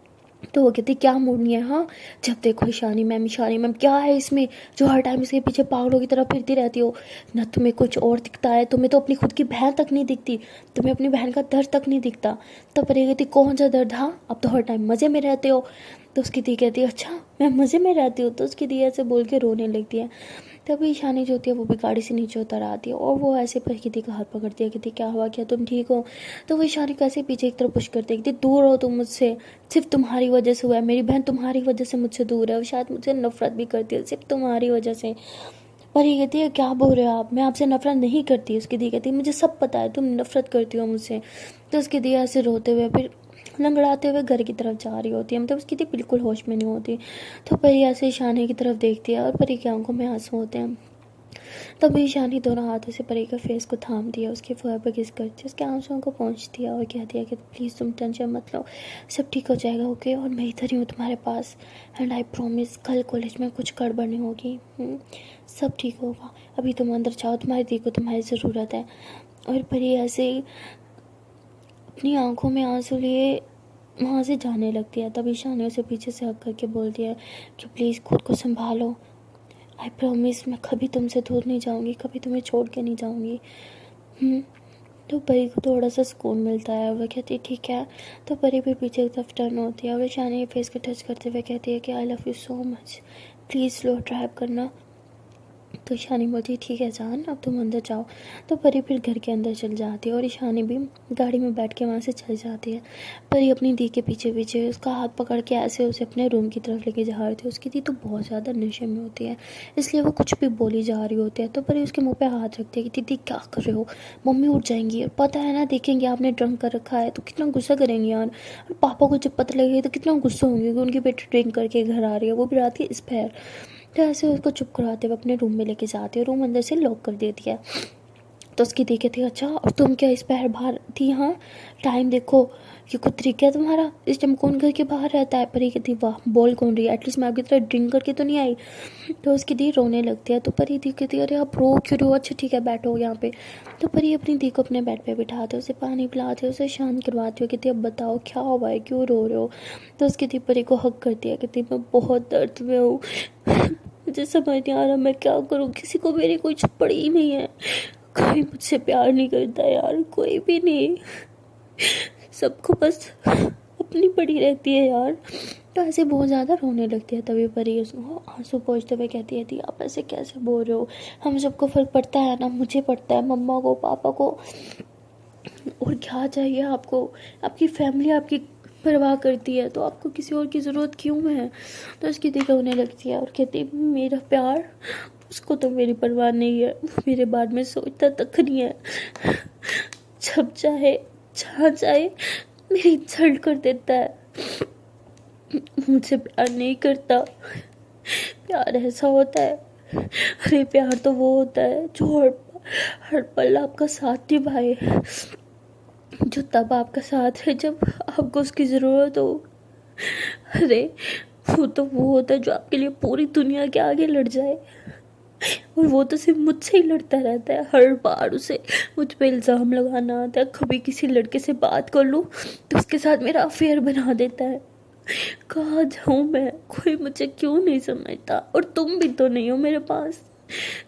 तो वो कहती क्या मूड नहीं है, हाँ जब देखो ईशानी मैम क्या है इसमें जो हर टाइम इसके पीछे पागलों की तरह फिरती रहती हो ना, तुम्हें कुछ और दिखता है, तुम्हें तो अपनी खुद की बहन तक नहीं दिखती, तुम्हें अपनी बहन का दर्द तक नहीं दिखता। तो परी कहती कौन सा दर्द, हाँ अब तो हर टाइम मज़े में रहते हो। तो उसकी दी कहती है अच्छा मैं मज़े में रहती हूँ। तो उसकी दी ऐसे बोल के रोने लगती है। तभी ईशानी जो होती है वो भी गाड़ी से नीचे उतर आती है और वो ऐसे प्रकृति का हाथ पकड़ती है, कहती क्या हुआ, क्या तुम ठीक हो। तो वो ईशानी को ऐसे पीछे की तरफ पुश करती है, कहती दूर हो तुम मुझसे, सिर्फ तुम्हारी वजह से हुआ है, मेरी बहन तुम्हारी वजह से मुझसे दूर है, वो शायद मुझसे नफरत भी करती है सिर्फ तुम्हारी वजह से। पर ये कहती है क्या बोल रहे हो आप, मैं आपसे नफरत नहीं करती। उसकी दी कहती है मुझे सब पता है तुम नफरत करती हो मुझसे। तो उसकी दी ऐसे रोते हुए फिर लंगड़ाते हुए घर की तरफ जा रही होती है, मतलब उसकी दी बिल्कुल होश में नहीं होती। तो परी ऐसे ईशानी की तरफ देखती है और परी की आंखों में आंसू होते हैं। तभी ईशानी दोनों हाथों से परी के फेस को थाम दिया, उसके फोर पर किस करती है, उसके आंसुओं को पहुँचती है और कहती है कि प्लीज़ तुम टेंशन मत लो, सब ठीक हो जाएगा ओके, और मैं इधर ही हूँ तुम्हारे पास, एंड आई प्रॉमिस कल कॉलेज में कुछ गड़बड़ नहीं होगी, सब ठीक होगा, अभी तुम अंदर जाओ, तुम्हारी दी को तुम्हारी ज़रूरत है। और परी ऐसे ही अपनी आंखों में आंसू लिए वहाँ से जाने लगती है। तभी ईशानी उसे पीछे से हक करके बोलती है कि प्लीज़ खुद को संभालो, आई प्रॉमिस मैं कभी तुमसे दूर नहीं जाऊंगी, कभी तुम्हें छोड़ के नहीं जाऊंगी। तो परी को थोड़ा सा सुकून मिलता है, वह कहती है ठीक है। तो परी भी पीछे की तरफ टर्न होती है और ईशानी के फेस को टच करते हुए कहती है कि आई love you so much, please slow drive करना, तो ईशानी बोलती है ठीक है जान, अब तुम अंदर जाओ। तो परी फिर घर के अंदर चल जाती है और ईशानी भी गाड़ी में बैठ के वहाँ से चल जाती है। परी अपनी दी के पीछे पीछे उसका हाथ पकड़ के ऐसे उसे अपने रूम की तरफ लेके जा रही थी। उसकी दी तो बहुत ज़्यादा नशे में होती है, इसलिए वो कुछ भी बोली जा रही होती है। तो परी उसके मुँह पर हाथ रखती है कि दीदी क्या कर रहे हो, मम्मी उठ जाएंगी और पता है ना देखेंगे आपने ड्रिंक कर रखा है तो कितना गुस्सा करेंगे यार। और पापा को जब पता लगेगा तो कितना गुस्सा होंगे कि उनकी बेटी ड्रिंक करके घर आ रही है, वो भी रात के इस पैर। तो ऐसे उसको चुप कराते हुए अपने रूम में लेके जाती है, रूम अंदर से लॉक कर देती है। तो उसकी देखे थी अच्छा और तुम क्या इस पैर बाहर थी, हाँ टाइम देखो, ये कुछ तरीका है तुम्हारा, इस टाइम कौन घर के बाहर रहता है। पर ये कहती वाह बोल कौन रही है, एटलीस्ट मैं आपकी तरह ड्रिंक करके तो नहीं आई। तो उसकी दी रोने लगती है। तो परी दी कहती है अरे आप रो क्यों रहे हो, अच्छा ठीक है बैठो यहाँ पे। तो परी अपनी दी को अपने बेड पे बिठाते, उसे पानी पिलाते, उसे शांत करवाती हो। कहती अब बताओ क्या हुआ है, क्यों रो रहे हो। तो उसकी दी परी को हक करती है, कहती मैं बहुत दर्द में हूँ, मुझे समझ नहीं आ रहा मैं क्या करूँ, किसी को मेरी कोई पड़ी ही नहीं है, कोई मुझसे प्यार नहीं करता यार, कोई भी नहीं, सबको बस अपनी पड़ी रहती है यार। तो ऐसे बहुत ज़्यादा रोने लगती है। तभी परी उसको आंसू पोंछते हुए कहती है दी आप ऐसे कैसे बोल रहे हो, हम सबको फ़र्क पड़ता है ना, मुझे पड़ता है, मम्मा को, पापा को, और क्या चाहिए आपको, आपकी फैमिली आपकी परवाह करती है तो आपको किसी और की ज़रूरत क्यों है। तो उसकी दी रोने लगती है और कहती है मेरा प्यार, उसको तो मेरी परवाह नहीं है, वो मेरे बारे में सोचता तक नहीं है, जब चाहे जहाँ चाहे मेरी इंसल्ट कर देता है, मुझसे प्यार नहीं करता। प्यार ऐसा होता है, अरे प्यार तो वो होता है जो हर पल आपका साथ निभाए, जो तब आपका साथ है जब आपको उसकी ज़रूरत हो। अरे वो तो वो होता है जो आपके लिए पूरी दुनिया के आगे लड़ जाए, और वो तो सिर्फ मुझसे ही लड़ता रहता है। हर बार उसे मुझ पे इल्ज़ाम लगाना आता है, कभी किसी लड़के से बात कर लूँ तो उसके साथ मेरा अफेयर बना देता है। कहाँ जाऊँ मैं, कोई मुझे क्यों नहीं समझता, और तुम भी तो नहीं हो मेरे पास।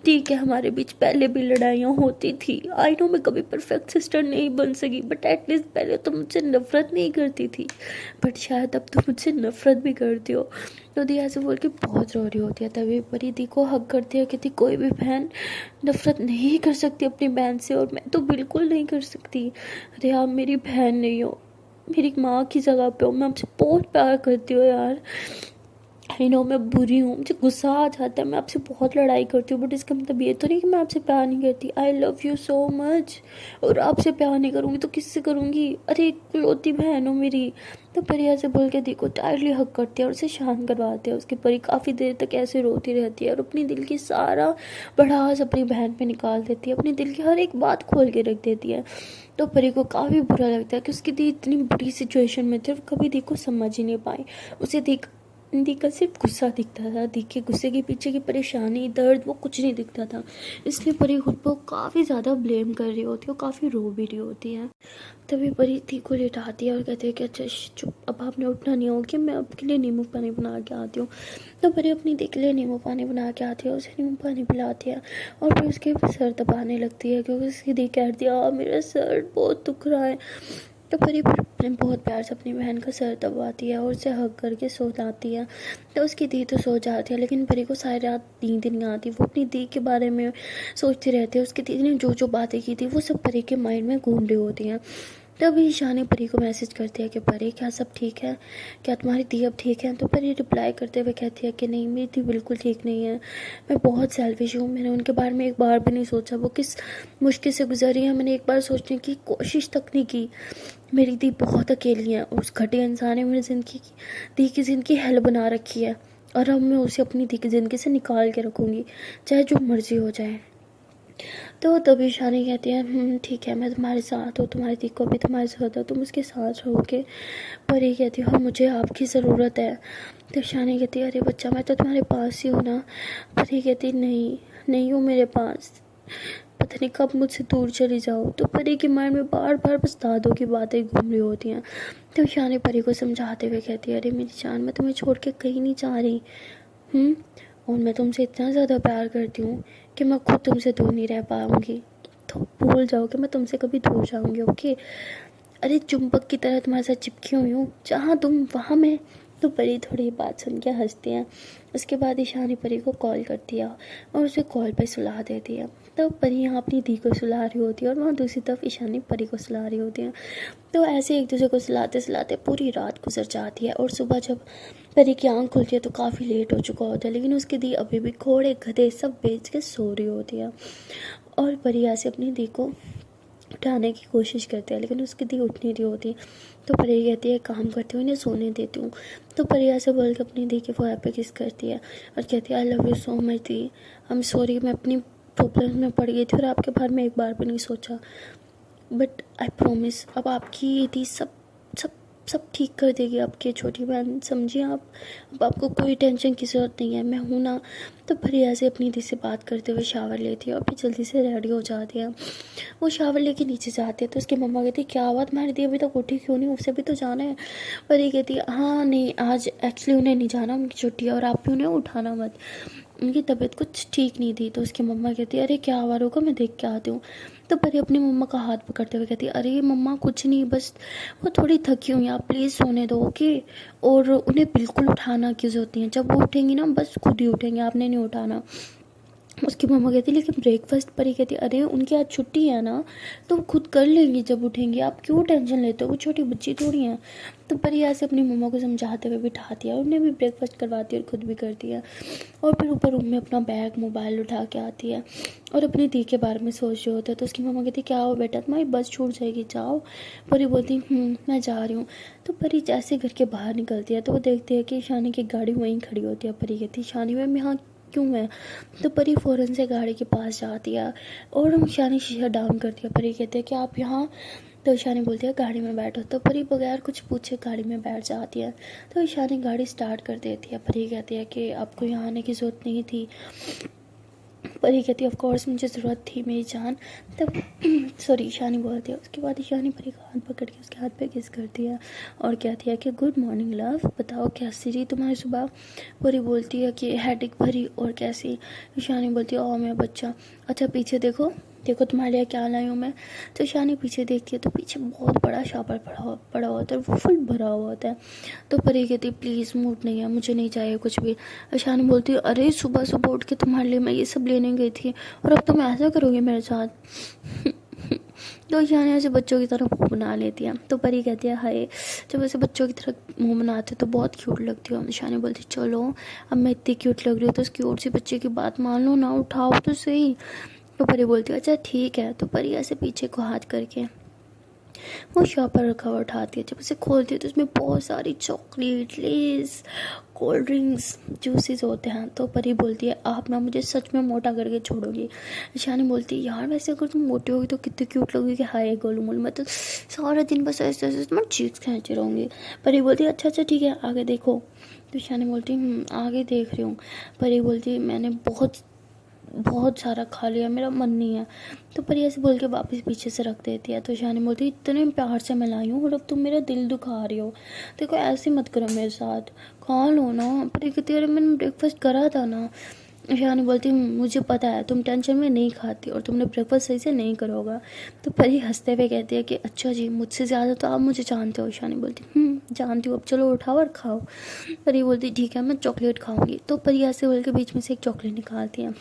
ठीक है हमारे बीच पहले भी लड़ाइयाँ होती थी, आई नो मैं कभी परफेक्ट सिस्टर नहीं बन सकी, बट एटलीस्ट पहले तो मुझसे नफरत नहीं करती थी, बट शायद अब तो मुझसे नफरत भी करती हो। तो दी ऐसे बोल के बहुत रो रही होती है। तभी परी दी को हक करती है, कहती कोई भी बहन नफरत नहीं कर सकती अपनी बहन से, और मैं तो बिल्कुल नहीं कर सकती। अरे आप मेरी बहन नहीं हो, मेरी माँ की जगह पे हो, मैं आपसे बहुत प्यार करती हूँ यार। आई नो मैं बुरी हूँ, मुझे गुस्सा आ जाता है, मैं आपसे बहुत लड़ाई करती हूँ, बट इसका मतलब ये तो नहीं कि मैं आपसे प्यार नहीं करती। आई लव यू सो मच, और आपसे प्यार नहीं करूँगी तो किससे करूँगी, अरे इकलौती बहन हो मेरी। तो परी ऐसे बोल के देखो टाइटली हक करती है और उसे शांत करवाती है। उसकी परी काफ़ी देर तक ऐसे रोती रहती है और अपनी दिल की सारा भड़ास अपनी बहन पे निकाल देती है, अपनी दिल की हर एक बात खोल के रख देती है। तो परी को काफ़ी बुरा लगता है कि उसकी दी इतनी बुरी सिचुएशन में थी और कभी दी को समझ ही नहीं पाई। उसे देख दी का सिर्फ गुस्सा दिखता था, दी के गुस्से के पीछे की परेशानी दर्द वो कुछ नहीं दिखता था, इसलिए परी खुद को काफ़ी ज़्यादा ब्लेम कर रही होती है और काफ़ी रो भी रही होती है। तभी परी दी को लिटाती है और कहती है कि अच्छा चुप, अब आपने उठना नहीं होगा, मैं आपके लिए नींबू पानी बना के आती हूँ। तो परी अपनी दी के लिए नींबू पानी बना के आती है, उसे नींबू पानी पिलाती है और फिर उसके सर दबाने लगती है क्योंकि उसकी दी कहती है मेरा सर बहुत दुख रहा है। तो परी फिर बहुत प्यार से अपनी बहन का सर दबाती है और उसे हग करके सो जाती है। तो उसकी दी तो सो जाती है, लेकिन परी को सारी रात नींद नहीं आती, वो अपनी दी के बारे में सोचती रहती है। उसकी दी ने जो जो बातें की थी वो सब परी के माइंड में घूम रही होती हैं। तभी ईशानी परी को मैसेज करती है कि परी क्या सब ठीक है, क्या तुम्हारी दी अब ठीक है। तो परी रिप्लाई करते हुए कहती है कि नहीं मेरी दी बिल्कुल ठीक नहीं है, मैं बहुत सेल्फिश हूँ, मैंने उनके बारे में एक बार भी नहीं सोचा, वो किस मुश्किल से गुजरी है मैंने एक बार सोचने की कोशिश तक नहीं की। मेरी दी बहुत अकेली है और उस घटिया इंसान ने मेरी दी की ज़िंदगी हेल बना रखी है, और अब मैं उसे अपनी दी की ज़िंदगी से निकाल के रखूँगी चाहे जो मर्जी हो जाए। तो तभी शानी कहती है ठीक है मैं तुम्हारे साथ हूँ, तुम्हारी दी को भी तुम्हारे साथ हो, तुम उसके साथ रहोगे। पर ये कहती है मुझे आपकी ज़रूरत है। तो शानी कहती है अरे बच्चा मैं तो तुम्हारे पास ही हूँ ना। पर ये कहती नहीं नहीं हूँ मेरे पास, पता नहीं कब मुझसे दूर चली जाओ। तो परी के माइंड में बार बार बस दादों की बातें घूम रही होती हैं। तो शानी परी को समझाते हुए कहती है अरे मेरी जान मैं तुम्हें छोड़ के कहीं नहीं जा रही, और मैं तुमसे इतना ज़्यादा प्यार करती हूँ कि मैं खुद तुमसे दूर नहीं रह पाऊँगी, तो भूल जाओ कि मैं तुमसे कभी दूर जाऊँगी, ओके। अरे चुंबक की तरह तुम्हारे साथ चिपकी हुई हूँ, जहाँ तुम वहाँ मैं तो परी थोड़ी बात सुन के हंसती है। उसके बाद ईशानी परी को कॉल करती है और उसे कॉल पे सुला देती है। तो परी यहाँ अपनी दी को सुला रही होती है और वहाँ दूसरी तरफ ईशानी परी को सुला रही होती है। तो ऐसे एक दूसरे को सुलाते सुलाते पूरी रात गुजर जाती है और सुबह जब परी की आँख खुलती है तो काफ़ी लेट हो चुका होता है, लेकिन उसकी दी अभी भी घोड़े गधे सब बेच के सो रही होती है। और परी ऐसे अपनी दी को उठाने की कोशिश करती है, लेकिन उसकी दी उठ नहीं रही होती। तो परी कहती है काम करती हूँ, इन्हें सोने देती हूँ। तो परी ऐसे बोल के अपनी दी के फोर पे किस करती है और कहती है I love you so much the, I am sorry, मैं अपनी प्रॉब्लम में पड़ गई थी और आपके बारे में एक बार भी नहीं सोचा, बट आई प्रॉमिस अब आपकी दी सब सब सब ठीक कर देगी, आपकी छोटी बहन, समझिए आप। अब आपको कोई टेंशन की ज़रूरत नहीं है, मैं हूँ ना। तो परी ऐसे अपनी दी से बात करते हुए शावर लेती है और फिर जल्दी से रेडी हो जाती है। वो शावर लेके नीचे जाती है तो उसकी मम्मा कहती है क्या हुआ तुम्हारी दी अभी तक उठी क्यों नहीं, उसे भी तो जाना है। परी कहती है हाँ नहीं, आज एक्चुअली उन्हें नहीं जाना, उनकी छुट्टी है और आप भी उन्हें उठाना मत, उनकी तबीयत कुछ ठीक नहीं थी। तो उसकी मम्मा कहती है अरे क्या हुआ, रुको मैं देख के आती हूँ। तो परी अपनी मम्मा का हाथ पकड़ते हुए कहती है अरे मम्मा कुछ नहीं, बस वो थोड़ी थकी हुई हैं, आप प्लीज़ सोने दो ओके। और उन्हें बिल्कुल उठाना की ज़रूरत नहीं है, जब वो उठेंगी ना बस खुद ही उठेंगे, आपने नहीं उठाना। उसकी मम्मा कहती लेकिन ब्रेकफास्ट, परी कहती अरे उनकी आज छुट्टी है ना, तो वो खुद कर लेंगी जब उठेंगी, आप क्यों टेंशन लेते हो, वो छोटी बच्ची थोड़ी हैं। तो परी ऐसे अपनी मम्मा को समझाते हुए बिठाती है, उन्हें भी ब्रेकफास्ट करवाती है और खुद भी करती है। और फिर ऊपर रूम में अपना बैग मोबाइल उठा के आती है और अपनी दी के बारे में सोच रहे होते हैं। तो उसकी मम्मा कहती क्या हो बेटा, तुम्हारी बस छूट जाएगी, जाओ। परी बोलती मैं जा रही हूँ। तो परी जैसे घर के बाहर निकलती है तो वो देखती है कि ईशानी की गाड़ी वहीं खड़ी होती है। परी कहती ईशानी मैम यहाँ क्यों है। तो परी फ़ौरन से गाड़ी के पास जाती है और ईशानी शीशा डाउन करती है। परी कहती है कि आप यहाँ। तो ईशानी बोलती है गाड़ी में बैठो। तो परी बगैर कुछ पूछे गाड़ी में बैठ जाती है। तो ईशानी गाड़ी स्टार्ट कर देती है। परी कहती है कि आपको यहाँ आने की ज़रूरत नहीं थी। परी कहती है ऑफ कोर्स मुझे ज़रूरत थी मेरी जान। तब सॉरी ईशानी बोलती है। उसके बाद ईशानी परी का हाथ पकड़ के उसके हाथ पे किस करती है और कहती है कि गुड मॉर्निंग लव, बताओ कैसी रही तुम्हारी सुबह। परी बोलती है कि हेडेक भरी और कैसी। ईशानी बोलती है ओ मेरा बच्चा, अच्छा पीछे देखो देखो तुम्हारे लिए क्या लाई हूँ मैं। तो ईशानी पीछे देखती है तो पीछे बहुत बड़ा शावर पड़ा होता है, वो फुल भरा हुआ होता है। तो परी कहती प्लीज़ मूड नहीं है, मुझे नहीं चाहिए कुछ भी। ईशानी बोलती है अरे सुबह सुबह उठ के तुम्हारे लिए मैं ये सब लेने गई थी और अब तुम ऐसा करोगे मेरे साथ। तो ईशानी ऐसे बच्चों की तरह मुँह बना लेती है। तो परी कहती है हाय, जब ऐसे बच्चों की तरह मुँह बनाते तो बहुत क्यूट लगती हो। ईशानी बोलती चलो अब मैं इतनी क्यूट लग रही हूँ तो उस क्यूट सी बच्चे की बात मान लो ना, उठाओ तो सही। तो परी बोलती है अच्छा ठीक है। तो परी ऐसे पीछे को हाथ करके वो शॉप पर रखा हुआ उठाती है। जब उसे खोलती है तो उसमें बहुत सारी chocolate, less, cold drinks, juices होते हैं। तो परी बोलती है आप ना मुझे सच में मोटा करके छोड़ोगी। ईशानी बोलती है यार वैसे अगर तुम मोटी होगी तो कितनी क्यूट लगोगी कि हाय गोलू मोलू, मैं तो सारा दिन बस ऐसे ऐसे तुम्हारी चीक्स खींचे रहूँगी। परी बोलती है अच्छा अच्छा ठीक है आगे देखो। तो ईशानी बोलती आगे देख रही हूँ। परी बोलती है मैंने बहुत बहुत सारा खा लिया, मेरा मन नहीं है। तो परी ऐसे बोल के वापस पीछे से रख देती है। तो ईशानी बोलती है इतने प्यार से मैं लाई हूँ और अब तुम मेरा दिल दुखा रही हो, देखो ऐसे मत करो मेरे साथ, खा लो ना। परी कहती है अरे मैंने ब्रेकफास्ट करा था ना। ईशानी बोलती मुझे पता है तुम टेंशन में नहीं खाती और तुमने ब्रेकफास्ट सही से नहीं करोगा। तो परी हंसते हुए कहती है कि अच्छा जी मुझसे ज़्यादा तो आप मुझे जानते हो। ईशानी बोलती जानती हूँ, अब चलो उठाओ और खाओ। परी बोलती ठीक है मैं चॉकलेट खाऊंगी। तो परी ऐसे बोल के बीच में से एक चॉकलेट निकालती है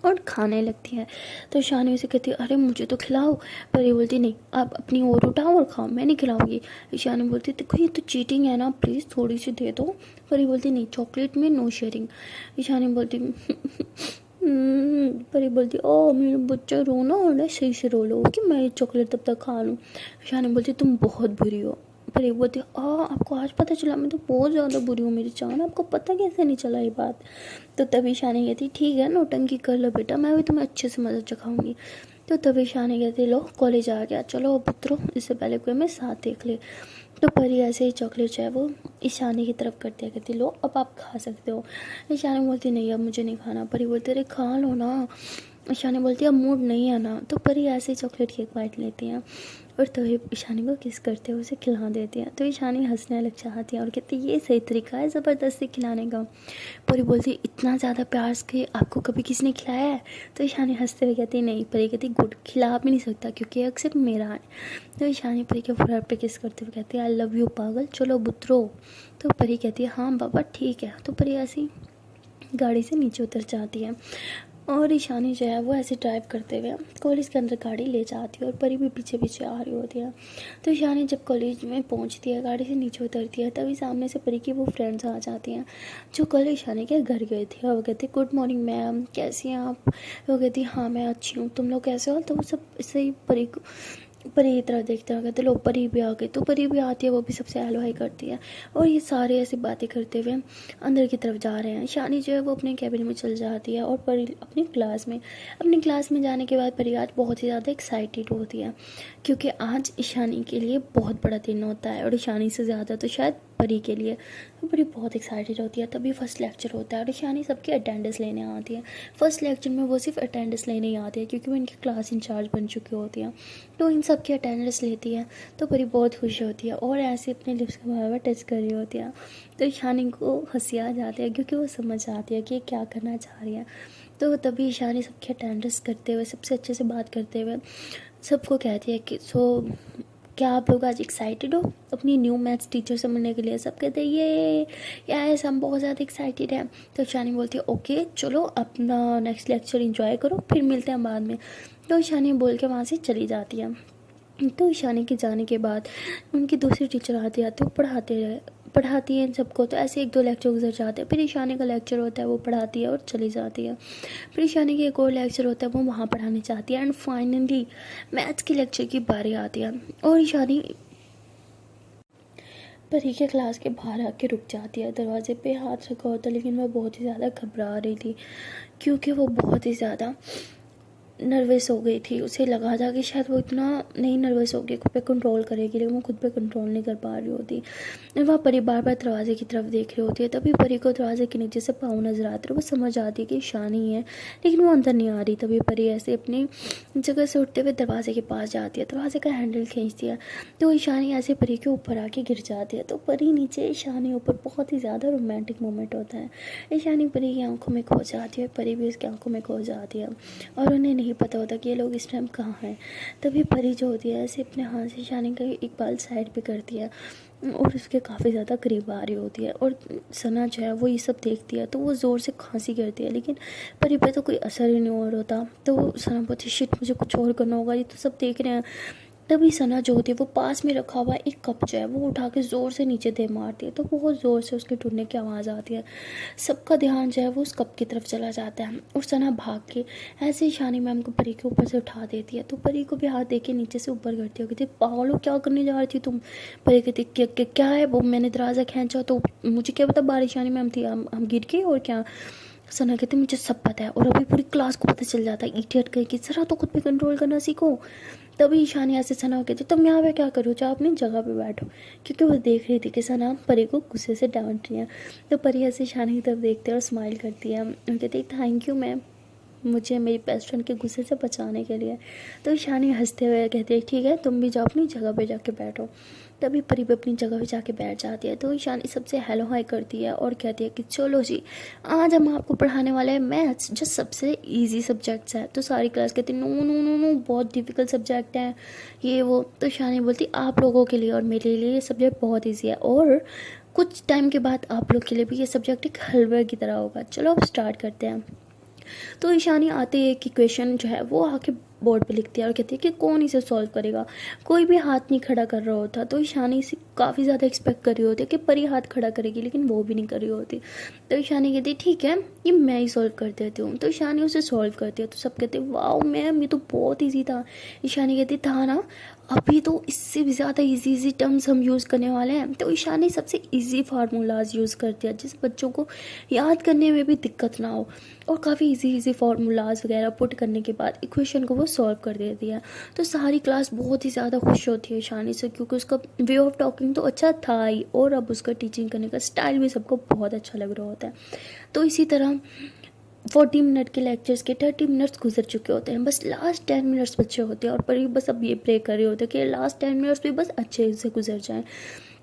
और खाने लगती है। तो ईशानी उसे कहती है अरे मुझे तो खिलाओ। पर ये बोलती नहीं आप अपनी ओर उठाओ और खाओ, मैं नहीं खिलाऊंगी। ईशानी बोलती देखो ये तो चीटिंग है ना, प्लीज़ थोड़ी सी दे दो। पर ये बोलती नहीं चॉकलेट में नो शेयरिंग। ईशानी बोलती पर ये बोलती ओ मेरा बच्चा रोना हो रहा है, सही से रो लो कि मैं ये चॉकलेट तब तक खा लूँ। ईशानी बोलती तुम बहुत बुरी हो। पर एक बोलती आपको आज पता चला, मैं तो बहुत ज़्यादा बुरी हूँ मेरी जान, आपको पता कैसे नहीं चला ये बात। तो तभी शानी कहती ठीक है नौटंकी कर लो बेटा, मैं भी तुम्हें अच्छे से मज़ा चखाऊंगी। तो तभी शानी कहती लो कॉलेज आ गया, चलो अब उतरो, इससे पहले कोई मैं साथ देख ले। तो परी ऐसे ही चॉकलेट चाहे वो ईशानी की तरफ करती है, कहती लो अब आप खा सकते हो। ईशानी बोलती नहीं अब मुझे नहीं खाना। परी बोलती अरे खा लो ना। ईशानी बोलती है अब मूड नहीं है ना, तो परी ऐसे ही चॉकलेट केक बाइट लेती है और तभी ईशानी को किस करते हुए उसे खिला देती है। तो ईशानी हंसने लग जाती है और कहती है ये सही तरीका है ज़बरदस्ती खिलाने का। परी बोलती है इतना ज़्यादा प्यार से आपको कभी किसी ने खिलाया है? तो ईशानी हंसते हुए कहती है नहीं। परी कहती गुड, खिला भी नहीं सकता क्योंकि ये सिर्फ मेरा है। तो ईशानी परी के फोrehead पे किस करते हुए कहती है आई लव यू पागल, चलो बुतरो। तो परी कहती है हाँ बाबा ठीक है। तो परी ऐसी गाड़ी से नीचे उतर जाती है और ईशानी जो है वो ऐसे ड्राइव करते हुए कॉलेज के अंदर गाड़ी ले जाती है और परी भी पीछे पीछे आ रही होती है। तो ईशानी जब कॉलेज में पहुंचती है, गाड़ी से नीचे उतरती है, तभी सामने से परी की वो फ्रेंड्स आ जाती हैं जो कल ईशानी के घर गए थे। और वो कहती गुड मॉर्निंग मैम, कैसी हैं आप? वो कहती हाँ मैं अच्छी हूँ, तुम लोग कैसे हो? तो वो सब इससे ही परी की तरह देखते हैं, कहते लो परी भी आ गई। तो परी भी आती है, वो भी सबसे हेलो हाई करती है और ये सारे ऐसी बातें करते हुए अंदर की तरफ जा रहे हैं। ईशानी जो है वो अपने कैबिन में चल जाती है और परी अपनी क्लास में जाने के बाद परी आज बहुत ही ज़्यादा एक्साइटेड होती है क्योंकि आज ईशानी के लिए बहुत बड़ा दिन होता है और ईशानी से ज़्यादा तो शायद परी के लिए। तो परी बहुत एक्साइटेड होती है। तभी फर्स्ट लेक्चर होता है और ईशानी सबकी अटेंडेंस लेने आती है। फर्स्ट लेक्चर में वो सिर्फ अटेंडेंस लेने ही आती है क्योंकि वो इनकी क्लास इंचार्ज बन चुकी होती है। तो इन सब की अटेंडेंस लेती है तो परी बहुत खुश होती है और ऐसे अपने लिप्स के बार बार टच कर रही होती है। तो ईशानी को हंसी आ जाती है क्योंकि वो समझ आती है कि ये क्या करना चाह रही है। तो तभी ईशानी सबकी अटेंडेंस करते हुए, सबसे अच्छे से बात करते हुए सबको कहती है कि क्या आप लोग आज एक्साइटेड हो अपनी न्यू मैथ्स टीचर से मिलने के लिए? सब कहते हैं ये यस हम बहुत ज़्यादा एक्साइटेड हैं। तो ईशानी बोलती है ओके चलो अपना नेक्स्ट लेक्चर एंजॉय करो, फिर मिलते हैं बाद में। तो ईशानी बोल के वहाँ से चली जाती है। तो ईशानी के जाने के बाद उनकी दूसरी टीचर आती वो पढ़ाती हैं सबको। तो ऐसे 1-2 लेक्चर गुजर जाते हैं, फिर ईशानी का लेक्चर होता है, वो पढ़ाती है और चली जाती है। फिर ईशानी का एक और लेक्चर होता है, वो वहाँ पढ़ाने जाती है एंड फाइनली मैथ्स के लेक्चर की बारी आती है और ईशानी परी के क्लास के बाहर आके रुक जाती है। दरवाजे पे हाथ रखा होता है लेकिन वह बहुत ही ज़्यादा घबरा रही थी क्योंकि वो बहुत ही ज़्यादा नर्वस हो गई थी। उसे लगा था कि शायद वो इतना नहीं नर्वस होगी, खुद पे कंट्रोल करेगी, लेकिन वो खुद पे कंट्रोल नहीं कर पा रही होती। वह परी बार बार दरवाजे की तरफ देख रही होती है। तभी परी को दरवाजे के नीचे से पाँव नजर आते हैं। वो समझ आती है कि ईशानी है लेकिन वो अंदर नहीं आ रही। तभी परी ऐसे अपनी जगह से उठते हुए दरवाजे के पास जाती है, दरवाजे का हैंडल खींचती है तो ईशानी ऐसे परी के ऊपर आके गिर जाती है। तो परी नीचे, ईशानी ऊपर। बहुत ही ज़्यादा रोमांटिक मोमेंट होता है। ईशानी परी की आंखों में खो जाती है, परी भी उसकी आंखों में खो जाती है और उन्हें नहीं पता होता कि ये लोग इस टाइम कहाँ हैं। तभी परी जो होती है ऐसे अपने हाथ से ईशानी का एक बाल साइड पे करती है और उसके काफ़ी ज़्यादा करीब आ रही होती है और सना जो है वो ये सब देखती है तो वो ज़ोर से खांसी करती है लेकिन परी पे तो कोई असर ही नहीं हो रहा होता। तो सना बोलती शिट मुझे कुछ और करना होगा, ये तो सब देख रहे हैं। तभी सना जो होती है वो पास में रखा हुआ एक कप जो है वो उठा के ज़ोर से नीचे दे मारती है तो बहुत ज़ोर से उसके टूटने की आवाज़ आती है। सबका ध्यान जो है वो उस कप की तरफ चला जाता है और सना भाग के ऐसे ही ईशानी मैम को परी के ऊपर से उठा देती है। तो परी को भी हाथ दे के नीचे से ऊपर करती है, कहती पागल हो क्या करने जा रही थी तुम? परी कहती क्या है वो, मैंने दरवाज़ा खींचा तो मुझे क्या पता बाहर ईशानी मैम थी, हम गिर गए और क्या? सना कहते मुझे सब पता है और अभी पूरी क्लास को पता चल जाता है, इडियट कहीं की, जरा तो खुद पे कंट्रोल करना सीखो। तभी ईशानी ऐसे सना को कहती तुम यहाँ पे क्या करो, चाहे अपनी जगह पे बैठो, क्योंकि वो देख रही थी कि सना परी को गुस्से से डांट रही है। तो परी ऐसे ईशानी की तरफ देखती है और स्माइल करती है और कहती है थैंक यू मैम, मुझे मेरी बेस्ट फ्रेंड के गुस्से से बचाने के लिए। तो ईशानी हंसते हुए कहती है ठीक है तुम भी जाओ अपनी जगह पे जाके बैठो। तभी परी भी अपनी जगह पे जाके बैठ जाती है। तो ईशानी सबसे हेलो हाई करती है और कहती है कि चलो जी आज हम आपको पढ़ाने वाले हैं मैथ्स, जो सबसे इजी सब्जेक्ट्स है। तो सारी क्लास कहती नो नो नो नो बहुत डिफ़िकल्ट सब्जेक्ट है ये वो। तो ईशानी बोलती आप लोगों के लिए और मेरे लिए ये सब्जेक्ट बहुत ईजी है और कुछ टाइम के बाद आप लोग के लिए भी ये सब्जेक्ट एक हलवे की तरह होगा। चलो अब स्टार्ट करते हैं। तो ईशानी आते ही एक इक्वेशन जो है वो आके बोर्ड पे लिखती है और कहती है कि कौन इसे सॉल्व करेगा। कोई भी हाथ नहीं खड़ा कर रहा होता। तो ईशानी से काफ़ी ज़्यादा एक्सपेक्ट कर रही होती है कि परी हाथ खड़ा करेगी, लेकिन वो भी नहीं कर रही होती। तो ईशानी कहती है ठीक है ये मैं ही सॉल्व कर देती हूँ। तो ईशानी उसे सॉल्व करती है तो सब कहते हैं वाओ मैम ये तो बहुत ईजी था। ईशानी कहती था ना, अभी तो इससे भी ज़्यादा इजी टर्म्स हम यूज़ करने वाले हैं। तो ईशानी सबसे इजी फार्मूलाज यूज़ करती है जिससे बच्चों को याद करने में भी दिक्कत ना हो और काफ़ी इजी फार्मूलाज वगैरह पुट करने के बाद इक्वेशन को वो सॉल्व कर देती है। तो सारी क्लास बहुत ही ज़्यादा खुश होती है ईशानी से, क्योंकि उसका वे ऑफ टॉकिंग तो अच्छा था ही और अब उसका टीचिंग करने का स्टाइल भी सबको बहुत अच्छा लग रहा होता है। तो इसी तरह 40 मिनट के लेक्चर्स के 30 मिनट्स गुजर चुके होते हैं, बस लास्ट 10 मिनट्स बच्चे होते हैं और परी बस अब ये प्रे कर रहे होते हैं कि लास्ट 10 मिनट्स भी बस अच्छे से गुजर जाएं।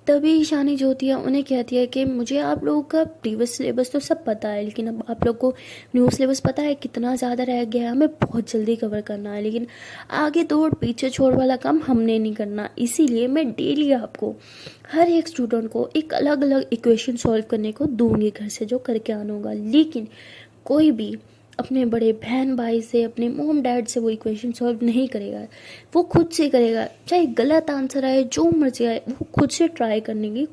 तभी ईशानी जो होती है उन्हें कहती है कि मुझे आप लोगों का प्रीवियस सिलेबस तो सब पता है, लेकिन अब आप लोग को न्यू सिलेबस पता है कितना ज़्यादा रह गया है, हमें बहुत जल्दी कवर करना है, लेकिन आगे दौड़ पीछे छोड़ वाला काम हमने नहीं करना। इसीलिए मैं डेली आपको हर एक स्टूडेंट को एक अलग अलग इक्वेशन सॉल्व करने को दूंगी घर से, जो करके आना होगा। लेकिन कोई भी अपने बड़े बहन भाई से, अपने मोम डैड से वो इक्वेशन सॉल्व नहीं करेगा, वो खुद से करेगा। चाहे गलत आंसर आए, जो मर्जी आए, वो खुद से ट्राई करने की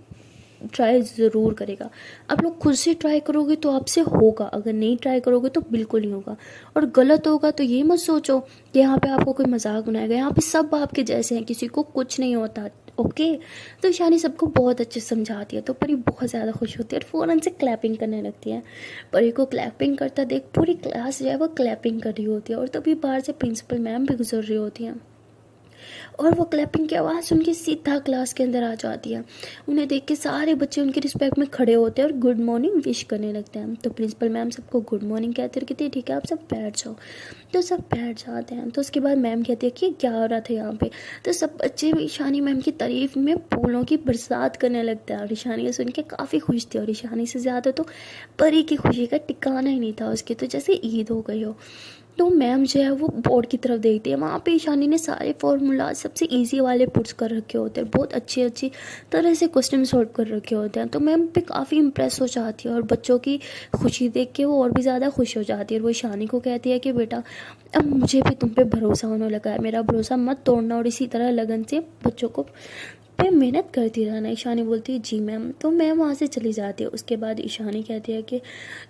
ट्राई ज़रूर करेगा। आप लोग खुद से ट्राई करोगे तो आपसे होगा, अगर नहीं ट्राई करोगे तो बिल्कुल नहीं होगा। और गलत होगा तो ये मत सोचो कि यहाँ पे आपको कोई मजाक बनाएगा, यहाँ पे सब आपके जैसे हैं, किसी को कुछ नहीं होता। ओके, तो ईशानी सबको बहुत अच्छे से समझाती है, तो परी बहुत ज़्यादा खुश होती है और फ़ौरन से क्लैपिंग करने लगती है। परी को क्लैपिंग करता देख पूरी क्लास जो है वो क्लैपिंग कर रही होती है, और तभी बाहर से प्रिंसिपल मैम भी गुजर रही होती हैं और वो क्लैपिंग की आवाज़ सुन के सीधा क्लास के अंदर आ जाती है। उन्हें देख के सारे बच्चे उनके रिस्पेक्ट में खड़े होते हैं और गुड मॉर्निंग विश करने लगते हैं। तो प्रिंसिपल मैम सबको गुड मॉर्निंग कहती है, ठीक है आप सब बैठ जाओ। तो सब बैठ जाते हैं। तो उसके बाद मैम कहती है कि क्या हो रहा था यहाँ पे। तो सब बच्चे ईशानी मैम की तारीफ में फूलों की बरसात करने लगते हैं और ईशानी सुन के काफ़ी खुश थी, और ईशानी से ज़्यादा तो परी की खुशी का ठिकाना ही नहीं था उसकी, तो जैसे ईद हो गई हो। तो मैम जो है वो बोर्ड की तरफ देखती है, वहाँ पे ईशानी ने सारे फॉर्मूला सबसे इजी वाले पुट्स कर रखे होते हैं, बहुत अच्छी तरह से क्वेश्चन सॉल्व कर रखे होते हैं। तो मैम पे काफ़ी इंप्रेस हो जाती है और बच्चों की खुशी देख के वो और भी ज़्यादा खुश हो जाती है। और वो ईशानी को कहती है कि बेटा अब मुझे भी तुम पे भरोसा होने लगा है, मेरा भरोसा मत तोड़ना और इसी तरह लगन से बच्चों को पे मेहनत करती रहना। ईशानी बोलती है जी मैम। तो मैम वहाँ से चली जाती है। उसके बाद ईशानी कहती है कि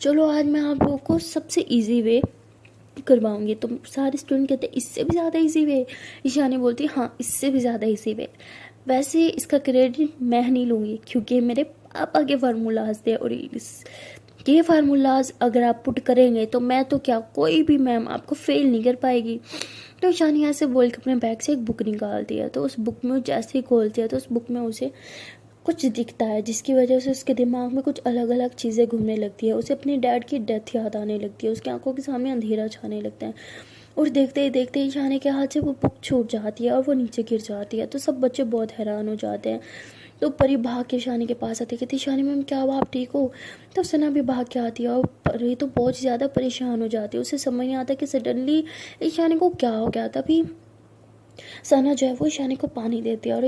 चलो आज मैं आप लोगों को सबसे ईजी वे करवाऊंगी। तो सारे स्टूडेंट कहते हैं इससे भी ज़्यादा इजी वे। ईशानी बोलती है हाँ इससे भी ज़्यादा इजी वे। वैसे इसका क्रेडिट मैं नहीं लूँगी क्योंकि मेरे पापा के फार्मूलाज थे, और ये फार्मूलाज अगर आप पुट करेंगे तो मैं तो क्या कोई भी मैम आपको फेल नहीं कर पाएगी। तो ईशानी यहाँ से बोल के अपने बैग से एक बुक निकालती है। तो उस बुक में जैसे ही खोलती है तो उस बुक में उसे कुछ दिखता है, जिसकी वजह से उसके दिमाग में कुछ अलग अलग चीज़ें घूमने लगती है। उसे अपने डैड की डेथ याद आने लगती है, उसकी आंखों के सामने अंधेरा छाने लगता है, और देखते ही देखते ईशानी के हाथ से वो बुक छूट जाती है और वो नीचे गिर जाती है। तो सब बच्चे बहुत हैरान हो जाते हैं। तो परी भाग के ईशानी के पास आती है, कहती ईशानी मैम क्या हुआ, आप ठीक हो। तो सना भी भाग के आती है और परी तो बहुत ज़्यादा परेशान हो जाती है। उसे समझ नहीं आता कि सडनली ईशानी को क्या हो गया। तभी सना जो है वो ईशानी को पानी देती है और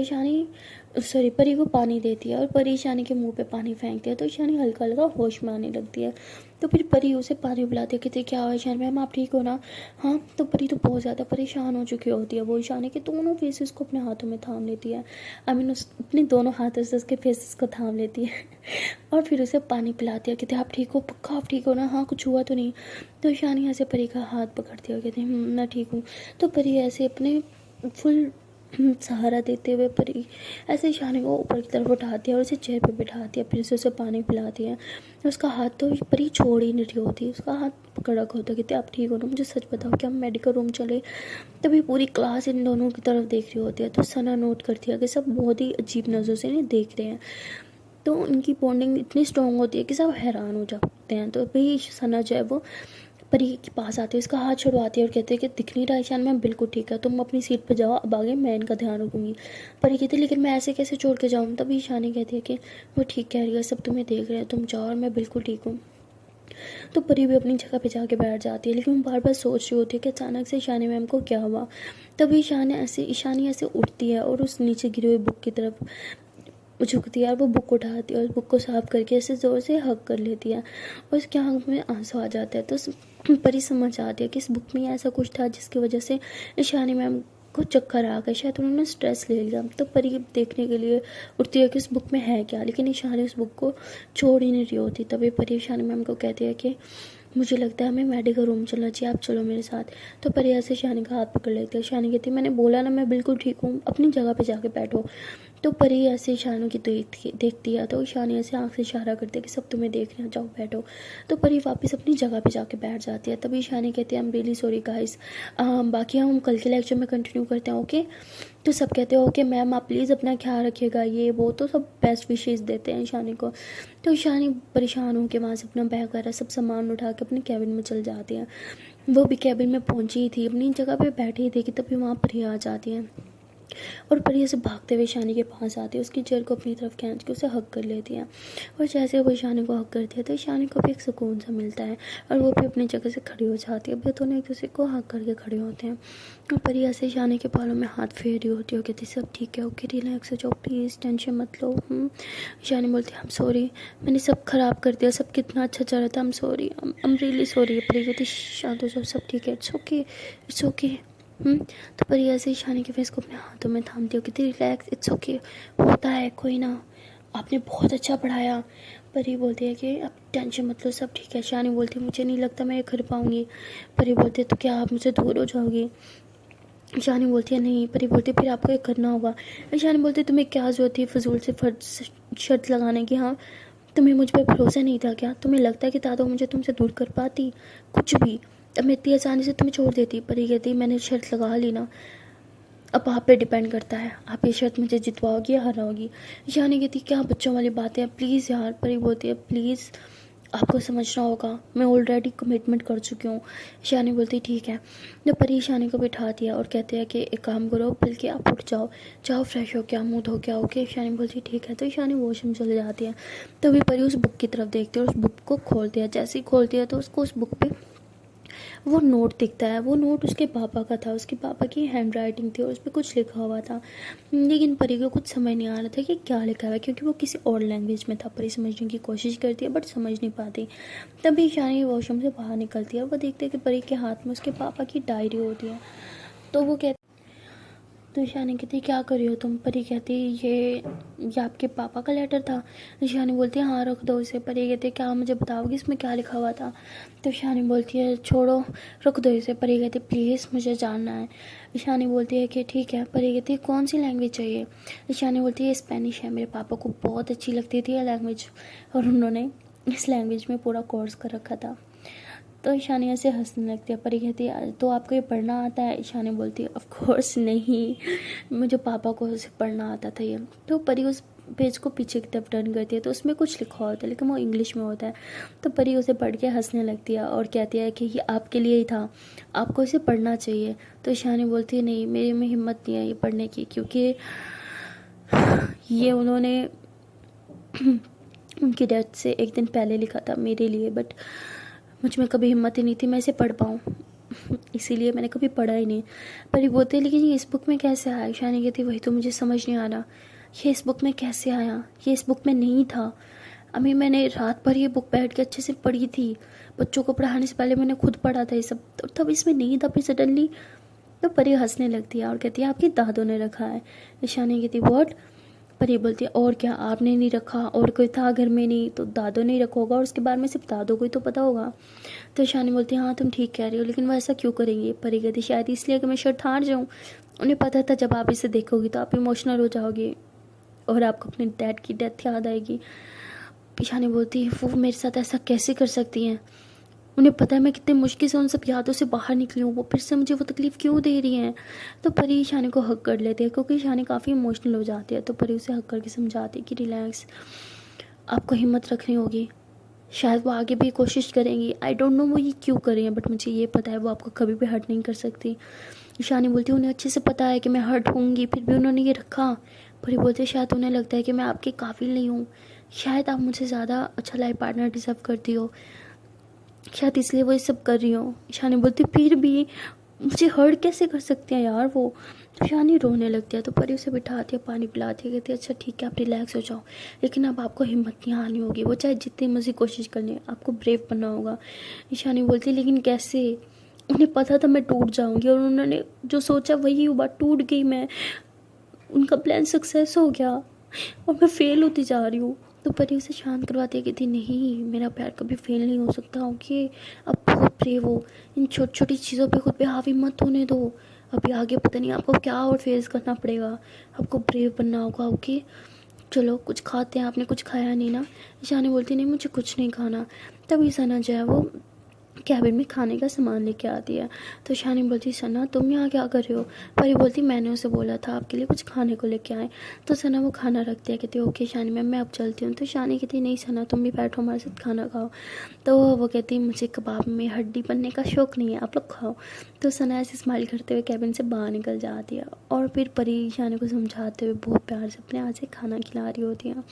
परी को पानी देती है, और परी ईशानी के मुंह पे पानी फेंकती है। तो ईशानी हल्का हल्का होश में आने लगती है। तो फिर परी उसे पानी पिलाती है, कहती क्या हुआ ईशानी मैम आप ठीक हो ना। हाँ। तो परी तो बहुत ज़्यादा परेशान हो चुकी होती है। वो ईशानी के दोनों फेसेस को अपने हाथों में थाम लेती है, अपने दोनों हाथों से उसके फेसेस को थाम लेती है और फिर उसे पानी पिलाती है। कहते आप ठीक हो, पक्का आप ठीक हो ना, हाँ कुछ हुआ तो नहीं। तो ईशानी ऐसे परी का हाथ पकड़ती है और कहती है मैं ठीक हूँ। तो परी ऐसे अपने फुल सहारा देते हुए परी ऐसे ईशानी को ऊपर की तरफ उठाती है और उसे चेयर पे बिठाती है, फिर से उसे पानी पिलाती है। उसका हाथ तो परी छोड़ ही नहीं रही होती, उसका हाथ पकड़ा होता है। कहते आप ठीक हो ना, मुझे सच बताओ कि हम मेडिकल रूम चले। तभी पूरी क्लास इन दोनों की तरफ देख रही होती है। तो सना नोट करती है कि सब बहुत ही अजीब नज़रों से इन्हें देख रहे हैं। तो उनकी बॉन्डिंग इतनी स्ट्रॉन्ग होती है कि सब हैरान हो जाते हैं। तो भाई सना जो है वो परी के पास आती है, उसका हाथ छुड़वाती है और कहते हैं कि दिख नहीं रहा ईशान मैम बिल्कुल ठीक है, तुम अपनी सीट पर जाओ, अब आगे मैं इनका ध्यान रखूँगी। परी कहती है लेकिन मैं ऐसे कैसे छोड़ के जाऊँ। तभी ईशानी कहती है कि वो ठीक कह रही है, सब तुम्हें देख रहे हैं, तुम जाओ और मैं बिल्कुल ठीक हूँ। तो परी भी अपनी जगह पे जाके बैठ जाती है, लेकिन वो बार बार सोच रही होती है कि अचानक से ईशानी मैम को क्या हुआ। तभी ईशानी ऐसे उठती है और उस नीचे गिरी हुई बुक की तरफ झुकती है और वो बुक उठाती है और बुक को साफ करके ऐसे ज़ोर से हग कर लेती है और उसके आँख में आंसू आ जाते हैं। तो परी समझ आती है कि इस बुक में ऐसा कुछ था जिसकी वजह से ईशानी मैम को चक्कर आ गए, शायद उन्होंने स्ट्रेस ले लिया। तो परी देखने के लिए उठती है कि उस बुक में है क्या, लेकिन ईशानी उस बुक को छोड़ ही नहीं रही होती। तभी परी ईशानी मैम को कहती है कि मुझे लगता है हमें मेडिकल रूम चलना चाहिए, आप चलो मेरे साथ। तो परी ऐसे ईशानी का हाथ पकड़ लेती है। ईशानी कहती है मैंने बोला ना मैं बिल्कुल ठीक हूँ, अपनी जगह पे जाके बैठो। तो परी ऐसे ईशानी की देखती है, तो ईशानी ऐसे आँख से इशारा करती है कि सब तुम्हें देख रहे हैं, जाओ बैठो। तो परी वापस अपनी जगह पे जाके बैठ जाती है। तभी ईशानी कहती है I am really sorry guys, बाकी हम कल के लेक्चर में कंटिन्यू करते हैं, ओके। तो सब कहते हैं ओके मैम, आप प्लीज़ अपना ख्याल रखिएगा, ये वो, तो सब बेस्ट विशेज़ देते हैं ईशानी को। तो ईशानी परेशान होकर वहाँ से अपना बैग वगैरह सब सामान उठा के अपने कैबिन में चल जाती है। वो भी कैबिन में पहुँची थी, अपनी जगह पे बैठी थी कि तभी वहाँ परी आ जाती है और परी से भागते हुए ईशानी के पास आती है, उसकी चेयर को अपनी तरफ खींच के उसे हक कर लेती है। और जैसे वो ईशानी को हक करती है तो ईशानी को भी एक सुकून सा मिलता है और वो भी अपनी जगह से खड़ी हो जाती है। अब दोनों एक दूसरे को हक करके खड़े होते हैं और परी ऐसे ईशानी के बालों में हाथ फेर रही होती है, कहती सब ठीक है, ओके रिलैक्स हो जाओ, प्लीज़ टेंशन मत लो। ईशानी बोलती है आई एम सॉरी, मैंने सब ख़राब कर दिया, सब कितना अच्छा चल रहा था, I am sorry, I am really sorry. परी कहती शांत हो जाओ, सब ठीक है, इट्स ओके, इट्स ओके। तो परी ऐसे ईशानी के फेस को अपने हाथों में थामती हो, कहती रिलैक्स, इट्स ओके, होता है, कोई ना, आपने बहुत अच्छा पढ़ाया। परी बोलती है कि आप टेंशन मत लो, सब ठीक है। ईशानी बोलती है मुझे नहीं लगता मैं ये कर पाऊँगी। परी बोलती है तो क्या आप मुझसे दूर हो जाओगी? ईशानी बोलती है नहीं। परी बोलती है फिर आपको ये करना होगा। ईशानी बोलती है तुम्हें क्या ज़रूरत थी फजूल से शर्त लगाने की? हाँ, तुम्हें मुझ पर भरोसा नहीं था क्या? तुम्हें लगता है कि दादा मुझे तुमसे दूर कर पाती? कुछ भी, अब मैं इतनी आसानी से तुम्हें छोड़ देती? परी कहती मैंने शर्त लगा ली ना, अब आप पे डिपेंड करता है, आप ये शर्त मुझे जितवाओगी या हराओगी। ईशानी कहती क्या बच्चों वाली बातें हैं, प्लीज़ यार। परी बोलती है प्लीज़ आपको समझना होगा, मैं ऑलरेडी कमिटमेंट कर चुकी हूँ। ईशानी बोलती ठीक है। तो परी ईशानी को बिठा दिया और कहते हैं कि एक काम करो, बल्कि आप उठ जाओ, जाओ फ्रेश हो क्या, मुँह धो के आओ। ओके ईशानी बोलती ठीक है। तो ईशानी वॉशरूम चले जाती है। तो अभी परी उस बुक की तरफ देखती है और उस बुक को खोलती है। जैसे ही खोलती है तो उसको उस बुक पे वो नोट दिखता है। वो नोट उसके पापा का था, उसके पापा की हैंड राइटिंग थी और उस पर कुछ लिखा हुआ था, लेकिन परी को कुछ समझ नहीं आ रहा था कि क्या लिखा हुआ है, क्योंकि वो किसी और लैंग्वेज में था। परी समझने की कोशिश करती है बट समझ नहीं पाती। तभी ईशानी वॉशरूम से बाहर निकलती है और वो देखते है कि परी के हाथ में उसके पापा की डायरी होती है। तो वो कहती, तो ईशानी कहती क्या कर रही हो तुम? परी कहती ये आपके पापा का लेटर था। ईशानी बोलती है हाँ रख दो इसे। परी कहती क्या मुझे बताओगी इसमें क्या लिखा हुआ था? तो ईशानी बोलती है छोड़ो, रख दो इसे। परी कहती प्लीज़ मुझे जानना है। ईशानी बोलती है कि ठीक है। परी कहती है कौन सी लैंग्वेज चाहिए? ईशानी बोलती है स्पेनिश है, मेरे पापा को बहुत अच्छी लगती थी यह लैंग्वेज और उन्होंने इस लैंग्वेज में पूरा कोर्स कर रखा था। तो ईशानी ऐसे हंसने लगती है। परी कहती है तो आपको ये पढ़ना आता है? ईशानी बोलती है ऑफ कोर्स नहीं, मुझे पापा को उसे पढ़ना आता था ये। तो परी उस पेज को पीछे की तरफ टर्न करती है तो उसमें कुछ लिखा होता है, लेकिन वो इंग्लिश में होता है। तो परी उसे पढ़ के हंसने लगती है और कहती है कि ये आपके लिए ही था, आपको इसे पढ़ना चाहिए। तो ईशानी बोलती है नहीं, मेरे में हिम्मत नहीं है ये पढ़ने की, क्योंकि ये उन्होंने उनकी डेथ से एक दिन पहले लिखा था मेरे लिए, बट मुझ में कभी हिम्मत ही नहीं थी मैं इसे पढ़ पाऊँ, इसीलिए मैंने कभी पढ़ा ही नहीं। पर ये बोलते लेकिन ये इस बुक में कैसे आया? ईशानी कहती वही तो मुझे समझ नहीं आ रहा, ये इस बुक में कैसे आया? ये इस बुक में नहीं था। अभी मैंने रात भर ये बुक बैठ के अच्छे से पढ़ी थी, बच्चों को पढ़ाने से पहले मैंने खुद पढ़ा था ये सब, तो तब इसमें नहीं था, फिर सडनली। तो परी हंसने लगती है और कहती है आपकी दादों ने रखा है। ईशानी कहती व्हाट? पर ये बोलती है और क्या, आपने नहीं रखा? और कोई था घर में? नहीं तो दादों ने ही रखा होगा और उसके बारे में सिर्फ दादों को ही तो पता होगा। तो ईशानी बोलती है हाँ तुम ठीक कह रही हो, लेकिन वो ऐसा क्यों करेंगे? परी कहती शायद इसलिए कि मैं शर्त हार जाऊँ। उन्हें पता था जब आप इसे देखोगी तो आप इमोशनल हो जाओगे और आपको अपने डैड की डेथ याद आएगी। ईशानी बोलती है वो मेरे साथ ऐसा कैसे कर सकती हैं? उन्हें पता है मैं कितने मुश्किल से उन सब यादों से बाहर निकली हूँ, वो फिर से मुझे वो तकलीफ़ क्यों दे रही हैं? तो परी ईशानी को हक कर लेती है, क्योंकि ईशानी काफ़ी इमोशनल हो जाती है। तो परी उसे हक करके समझाती है कि रिलैक्स, आपको हिम्मत रखनी होगी, शायद वो आगे भी कोशिश करेंगी। आई डोंट नो वो ये क्यों कर रही हैं, बट मुझे ये पता है वो आपको कभी भी हर्ट नहीं कर सकती। ईशानी बोलती है उन्हें अच्छे से पता है कि मैं हर्ट होंगी, फिर भी उन्होंने ये रखा। परी बोलती है शायद उन्हें लगता है कि मैं आपके काबिल नहीं हूँ, शायद आप मुझसे ज़्यादा अच्छा लाइफ पार्टनर डिजर्व करती हो, शायद इसलिए वो ये सब कर रही हो। ईशानी बोलती फिर भी मुझे हर्ट कैसे कर सकती हैं यार वो? तो ईशानी रोने लगती है। तो परी उसे बिठाती है, पानी पिलाती है, कहती है अच्छा ठीक है आप रिलैक्स हो जाओ, लेकिन अब आपको हिम्मत नहीं हारनी होगी, वो चाहे जितनी मर्जी कोशिश कर ले, आपको ब्रेव बनना होगा। ईशानी बोलती लेकिन कैसे? उन्हें पता था मैं टूट जाऊंगी और उन्होंने जो सोचा वही हुआ, टूट गई मैं, उनका प्लान सक्सेस हो गया और मैं फेल होती जा रही हूँ। तो परी उसे शांत करवाती है, कहती नहीं मेरा प्यार कभी फेल नहीं हो सकता, ओके अब बहुत ब्रेव हो, इन छोटी छोटी चीज़ों पे खुद पे हावी मत होने दो, अभी आगे पता नहीं आपको क्या और फेस करना पड़ेगा, आपको ब्रेव बनना होगा। ओके चलो कुछ खाते हैं, आपने कुछ खाया नहीं ना। ईशानी बोलती नहीं मुझे कुछ नहीं खाना। तभी सना जो है वो कैबिन में खाने का सामान लेके आती है। तो शानी बोलती सना तुम यहाँ क्या कर रहे हो। परी बोलती मैंने उसे बोला था आपके लिए कुछ खाने को लेके आए। तो सना वो खाना रखती है, कहती है ओके शानी मैम मैं अब चलती हूँ। तो शानी कहती नहीं सना तुम भी बैठो हमारे साथ खाना खाओ। तो वो कहती मुझे कबाब में हड्डी बनने का शौक़ नहीं है, आप लोग खाओ। तो सना ऐसे स्माइल करते हुए कैबिन से बाहर निकल जाती है और फिर परी ईशानी को समझाते हुए बहुत प्यार से अपने हाथ से खाना खिला रही होती है।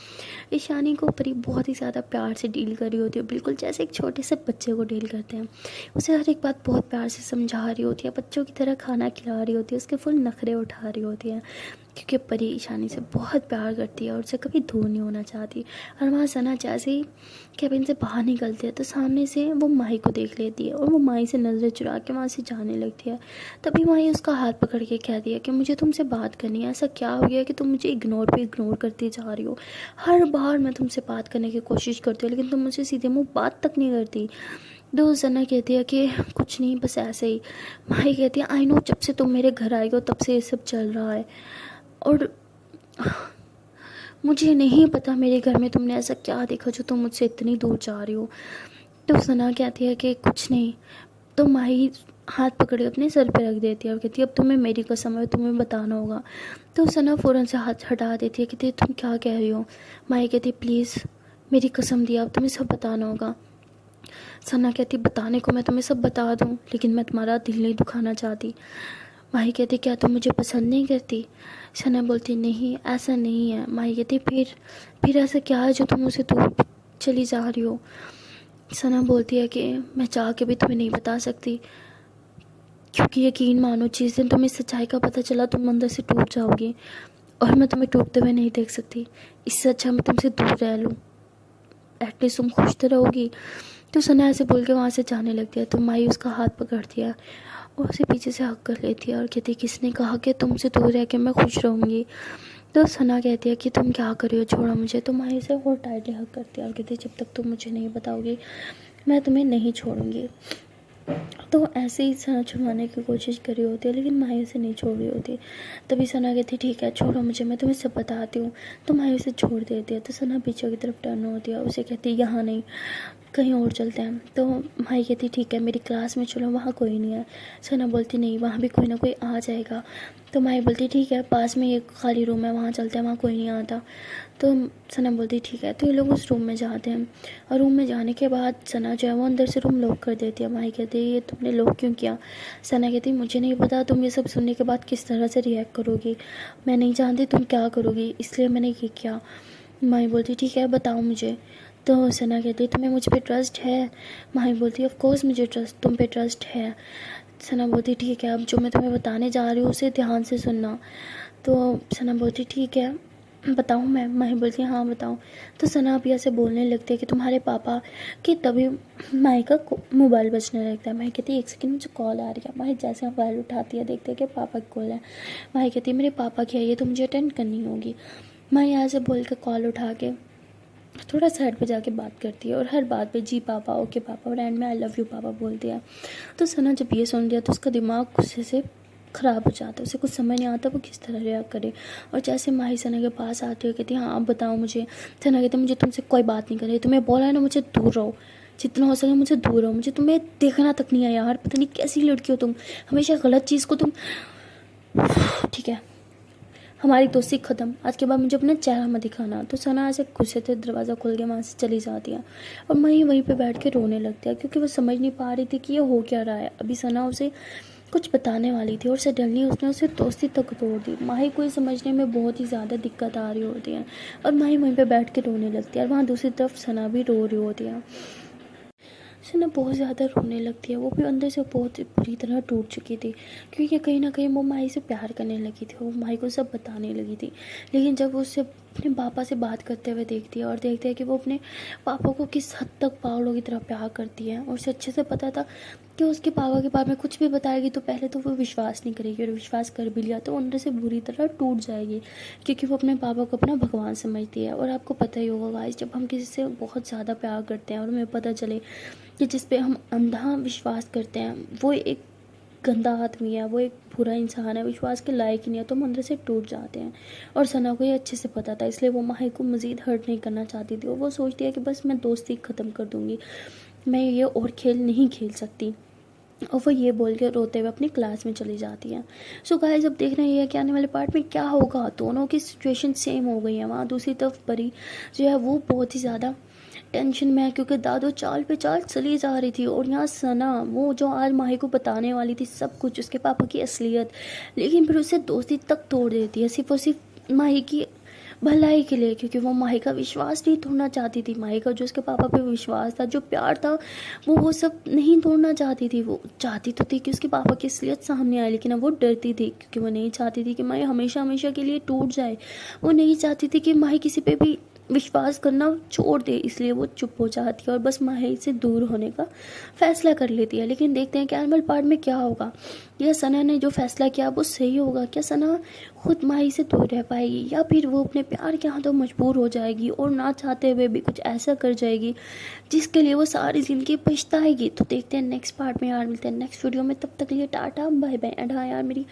ईशानी को परी बहुत ही ज़्यादा प्यार से डील कर रही होती है, बिल्कुल जैसे एक छोटे से बच्चे को डील करते हैं। उसे हर एक बात बहुत प्यार से समझा रही होती है, बच्चों की तरह खाना खिला रही होती है, उसके फुल नखरे उठा रही होती है, क्योंकि परी ईशानी से बहुत प्यार करती है और उसे कभी दूर नहीं होना चाहती। और वहाँ सना जैसे ही कैबिन से बाहर निकलती है तो सामने से वो माही को देख लेती है और वो माही से नज़रें चुरा के वहाँ से जाने लगती है। तभी माही उसका हाथ पकड़ के कह दिया कि मुझे तुमसे बात करनी है, ऐसा क्या हो गया कि तुम मुझे इग्नोर पे इग्नोर करती जा रही हो। हर बार मैं तुमसे बात करने की कोशिश करती हूँ लेकिन तुम मुझसे सीधे मुँह बात तक नहीं करती। तो सना कहती है कि कुछ नहीं बस ऐसे ही। माही कहती है आई नो जब से तुम मेरे घर आई हो तब से ये सब चल रहा है और मुझे नहीं पता मेरे घर में तुमने ऐसा क्या देखा जो तुम मुझसे इतनी दूर जा रही हो। तो सना कहती है कि कुछ नहीं। तो माही हाथ पकड़े अपने सर पे रख देती है और कहती है अब तुम्हें मेरी कसम है तुम्हें बताना होगा। तो सना फ़ौरन से हाथ हटा देती है, कहती है तुम क्या कह रही हो। माही कहती है प्लीज़ मेरी कसम दिया अब तुम्हें सब बताना होगा। सना कहती बताने को मैं तुम्हें सब बता दूं लेकिन मैं तुम्हारा दिल नहीं दुखाना चाहती। माही कहती क्या तुम मुझे पसंद नहीं करती। सना बोलती नहीं ऐसा नहीं है। माही कहती फिर ऐसा क्या है जो तुम उसे दूर चली जा रही हो। सना बोलती है कि मैं चाह के भी तुम्हें नहीं बता सकती, क्योंकि यकीन मानो जिस दिन तुम्हें सच्चाई का पता चला तुम अंदर से टूट जाओगी और मैं तुम्हें टूटते हुए नहीं देख सकती। इससे अच्छा मैं तुमसे दूर रह लूँ, एटलीस्ट तुम खुश तो रहोगी। तो सना ऐसे बोल के वहाँ से जाने लगती है। तो माही उसका हाथ पकड़ती है और उसे पीछे से हक कर लेती है और कहती है किसने कहा कि तुमसे दूर रह के मैं खुश रहूँगी। तो सना कहती है कि तुम क्या कर रही हो छोड़ो मुझे। तो माही से और टाइटली हक करती है और कहती है जब तक तुम मुझे नहीं बताओगी मैं तुम्हें नहीं छोड़ूंगी। तो ऐसे ही सना छुड़वाने की कोशिश कर रही होती है लेकिन माही उसे नहीं छोड़ रही होती। तभी सना कहती ठीक है छोड़ो मुझे मैं तुम्हें सब बताती हूँ। तो माही उसे छोड़ देती है। तो सना पीछे की तरफ टर्न होती है, उसे कहती है यहाँ नहीं कहीं और चलते हैं। तो माही कहती ठीक है मेरी क्लास में चलो वहाँ कोई नहीं है। सना बोलती नहीं वहाँ भी कोई ना कोई आ जाएगा। तो माही बोलती ठीक है पास में एक खाली रूम है वहाँ चलते हैं वहाँ कोई नहीं आता। तो सना बोलती ठीक है। तो ये लोग उस रूम में जाते हैं और रूम में जाने के बाद सना जो है वो अंदर से रूम लॉक कर देती है। माही कहती है ये तुमने लॉक क्यों किया। सना कहती मुझे नहीं पता तुम ये सब सुनने के बाद किस तरह से रिएक्ट करोगी, मैं नहीं जानती तुम क्या करोगी इसलिए मैंने ये किया। माही बोलती ठीक है बताओ मुझे। तो सना कहती है तुम्हें मुझ पे ट्रस्ट है। माही बोलती है ऑफ कोर्स मुझे तुम पे ट्रस्ट है। सना बोलती ठीक है अब जो मैं तुम्हें बताने जा रही हूँ उसे ध्यान से सुनना। तो सना बोलती ठीक है बताऊँ मैं। माही बोलती है हाँ बताऊँ। तो सना अभी ऐसे बोलने लगती है कि तुम्हारे पापा कि तभी माही का मोबाइल बजने लगता है। माही कहती है एक सेकंड मुझे कॉल आ रही है। माही जैसे मोबाइल उठाती है देखते है कि पापा की कॉल है। माही कहती है मेरे पापा की है ये तो मुझे अटेंड करनी होगी। माही यहाँ से बोल के कॉल उठा के थोड़ा साइड पे जाके बात करती है और हर बात पे जी पापा ओके पापा और एंड में आई लव यू पापा बोलती है। तो सना जब ये सुन लिया तो उसका दिमाग गुस्से से ख़राब हो जाता है, उसे कुछ समझ नहीं आता वो किस तरह रिएक्ट करे। और जैसे माही सना के पास आती है कहती है हाँ आप बताओ मुझे। सना कहती है मुझे तुमसे कोई बात नहीं करे, तुम्हें बोला है ना मुझे दूर रहो, जितना हो सके मुझे दूर रहो, मुझे तुम्हें देखना तक नहीं है यार, पता नहीं कैसी लड़की हो तुम, हमेशा गलत चीज़ को तुम ठीक है हमारी दोस्ती ख़त्म, आज के बाद मुझे अपना चेहरा मत दिखाना। तो सना ऐसे गुस्से से दरवाज़ा खोल के वहाँ से चली जाती है और माही वहीं पे बैठ के रोने लगती है क्योंकि वो समझ नहीं पा रही थी कि ये हो क्या रहा है। अभी सना उसे कुछ बताने वाली थी और सडनली उसने उसे दोस्ती तक तोड़ दी। माही को ये समझने में बहुत ही ज़्यादा दिक्कत आ रही होती है और माही वहीं पे बैठ के रोने लगती है और वहाँ दूसरी तरफ सना भी रो रही होती है। सना बहुत ज़्यादा रोने लगती है, वो भी अंदर से बहुत बुरी तरह टूट चुकी थी क्योंकि कहीं ना कहीं वो माही से प्यार करने लगी थी, वो माही को सब बताने लगी थी। लेकिन जब वो उससे अपने पापा से बात करते हुए देखती है और देखते हैं कि वो अपने पापा को किस हद तक पागलों की तरह प्यार करती है और उसे अच्छे से पता था कि उसके पापा के बारे में कुछ भी बताएगी तो पहले तो वो विश्वास नहीं करेगी और विश्वास कर भी लिया तो अंदर से बुरी तरह टूट जाएगी क्योंकि वो अपने पापा को अपना भगवान समझती है। और आपको पता ही होगा गाइस जब हम किसी से बहुत ज़्यादा प्यार करते हैं और हमें पता चले कि जिस पे हम अंधा विश्वास करते हैं वो एक गंदा आदमी है, वो एक बुरा इंसान है, विश्वास के लायक ही नहीं है, तो हम अंदर से टूट जाते हैं। और सना को ये अच्छे से पता था, इसलिए वो माही को मज़ीद हर्ट नहीं करना चाहती थी, और वो सोचती है कि बस मैं दोस्ती ख़त्म कर दूँगी, मैं ये और खेल नहीं खेल सकती, और वो ये बोल के रोते हुए अपनी क्लास में चली जाती है। सो गाइस, अब देख रहे हैं कि आने वाले पार्ट में क्या होगा। दोनों की सिचुएशन सेम हो गई है। वहाँ दूसरी तरफ परी जो है वो बहुत ही ज़्यादा टेंशन में है, क्योंकि दादो चाल पे चाल चली जा रही थी, और यहाँ सना वो जो आज माही को बताने वाली थी सब कुछ, उसके पापा की असलियत, लेकिन फिर उससे दोस्ती तक तोड़ देती है, सिर्फ और सिर्फ माही की भलाई के लिए, क्योंकि वो माही का विश्वास नहीं तोड़ना चाहती थी। माही का जो उसके पापा पे विश्वास था, जो प्यार था, वो सब नहीं तोड़ना चाहती थी। वो चाहती तो थी कि उसके पापा की असलियत सामने आए, लेकिन अब वो डरती थी, क्योंकि वो नहीं चाहती थी कि माही हमेशा हमेशा के लिए टूट जाए। वो नहीं चाहती थी कि माही किसी पे भी विश्वास करना छोड़ दे, इसलिए वो चुप हो जाती है और बस माही से दूर होने का फैसला कर लेती है। लेकिन देखते हैं कि एनिमल पार्ट में क्या होगा। या सना ने जो फैसला किया वो सही होगा? क्या सना खुद माही से दूर रह पाएगी, या फिर वो अपने प्यार के हाथों मजबूर हो जाएगी और ना चाहते हुए भी कुछ ऐसा कर जाएगी जिसके लिए वो सारी ज़िंदगी पछताएगी? तो देखते हैं नेक्स्ट पार्ट में यार, मिलते हैं नेक्स्ट वीडियो में। तब तक लिए टाटा बाय बाय। एंड हाँ यार, मेरी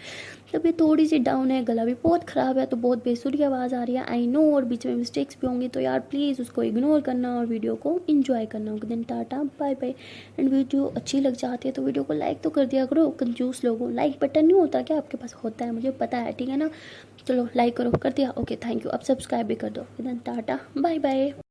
तबीयत थोड़ी सी डाउन है, गला भी बहुत ख़राब है, तो बहुत बेसुरी आवाज़ आ रही है, आई नो, और बीच में मिस्टेक्स भी होंगी, तो यार प्लीज़ उसको इग्नोर करना और वीडियो को इन्जॉय करना। Okay then, tata bye bye. And video अच्छी लग जाती है तो वीडियो को लाइक तो कर दिया करो, कंजूस लोगों। लाइक बटन नहीं होता क्या आपके पास? होता है, मुझे पता है, ठीक है ना? चलो लाइक करो, कर दिया, ओके थैंक यू। अब सब्सक्राइब भी कर दो। Then tata bye bye.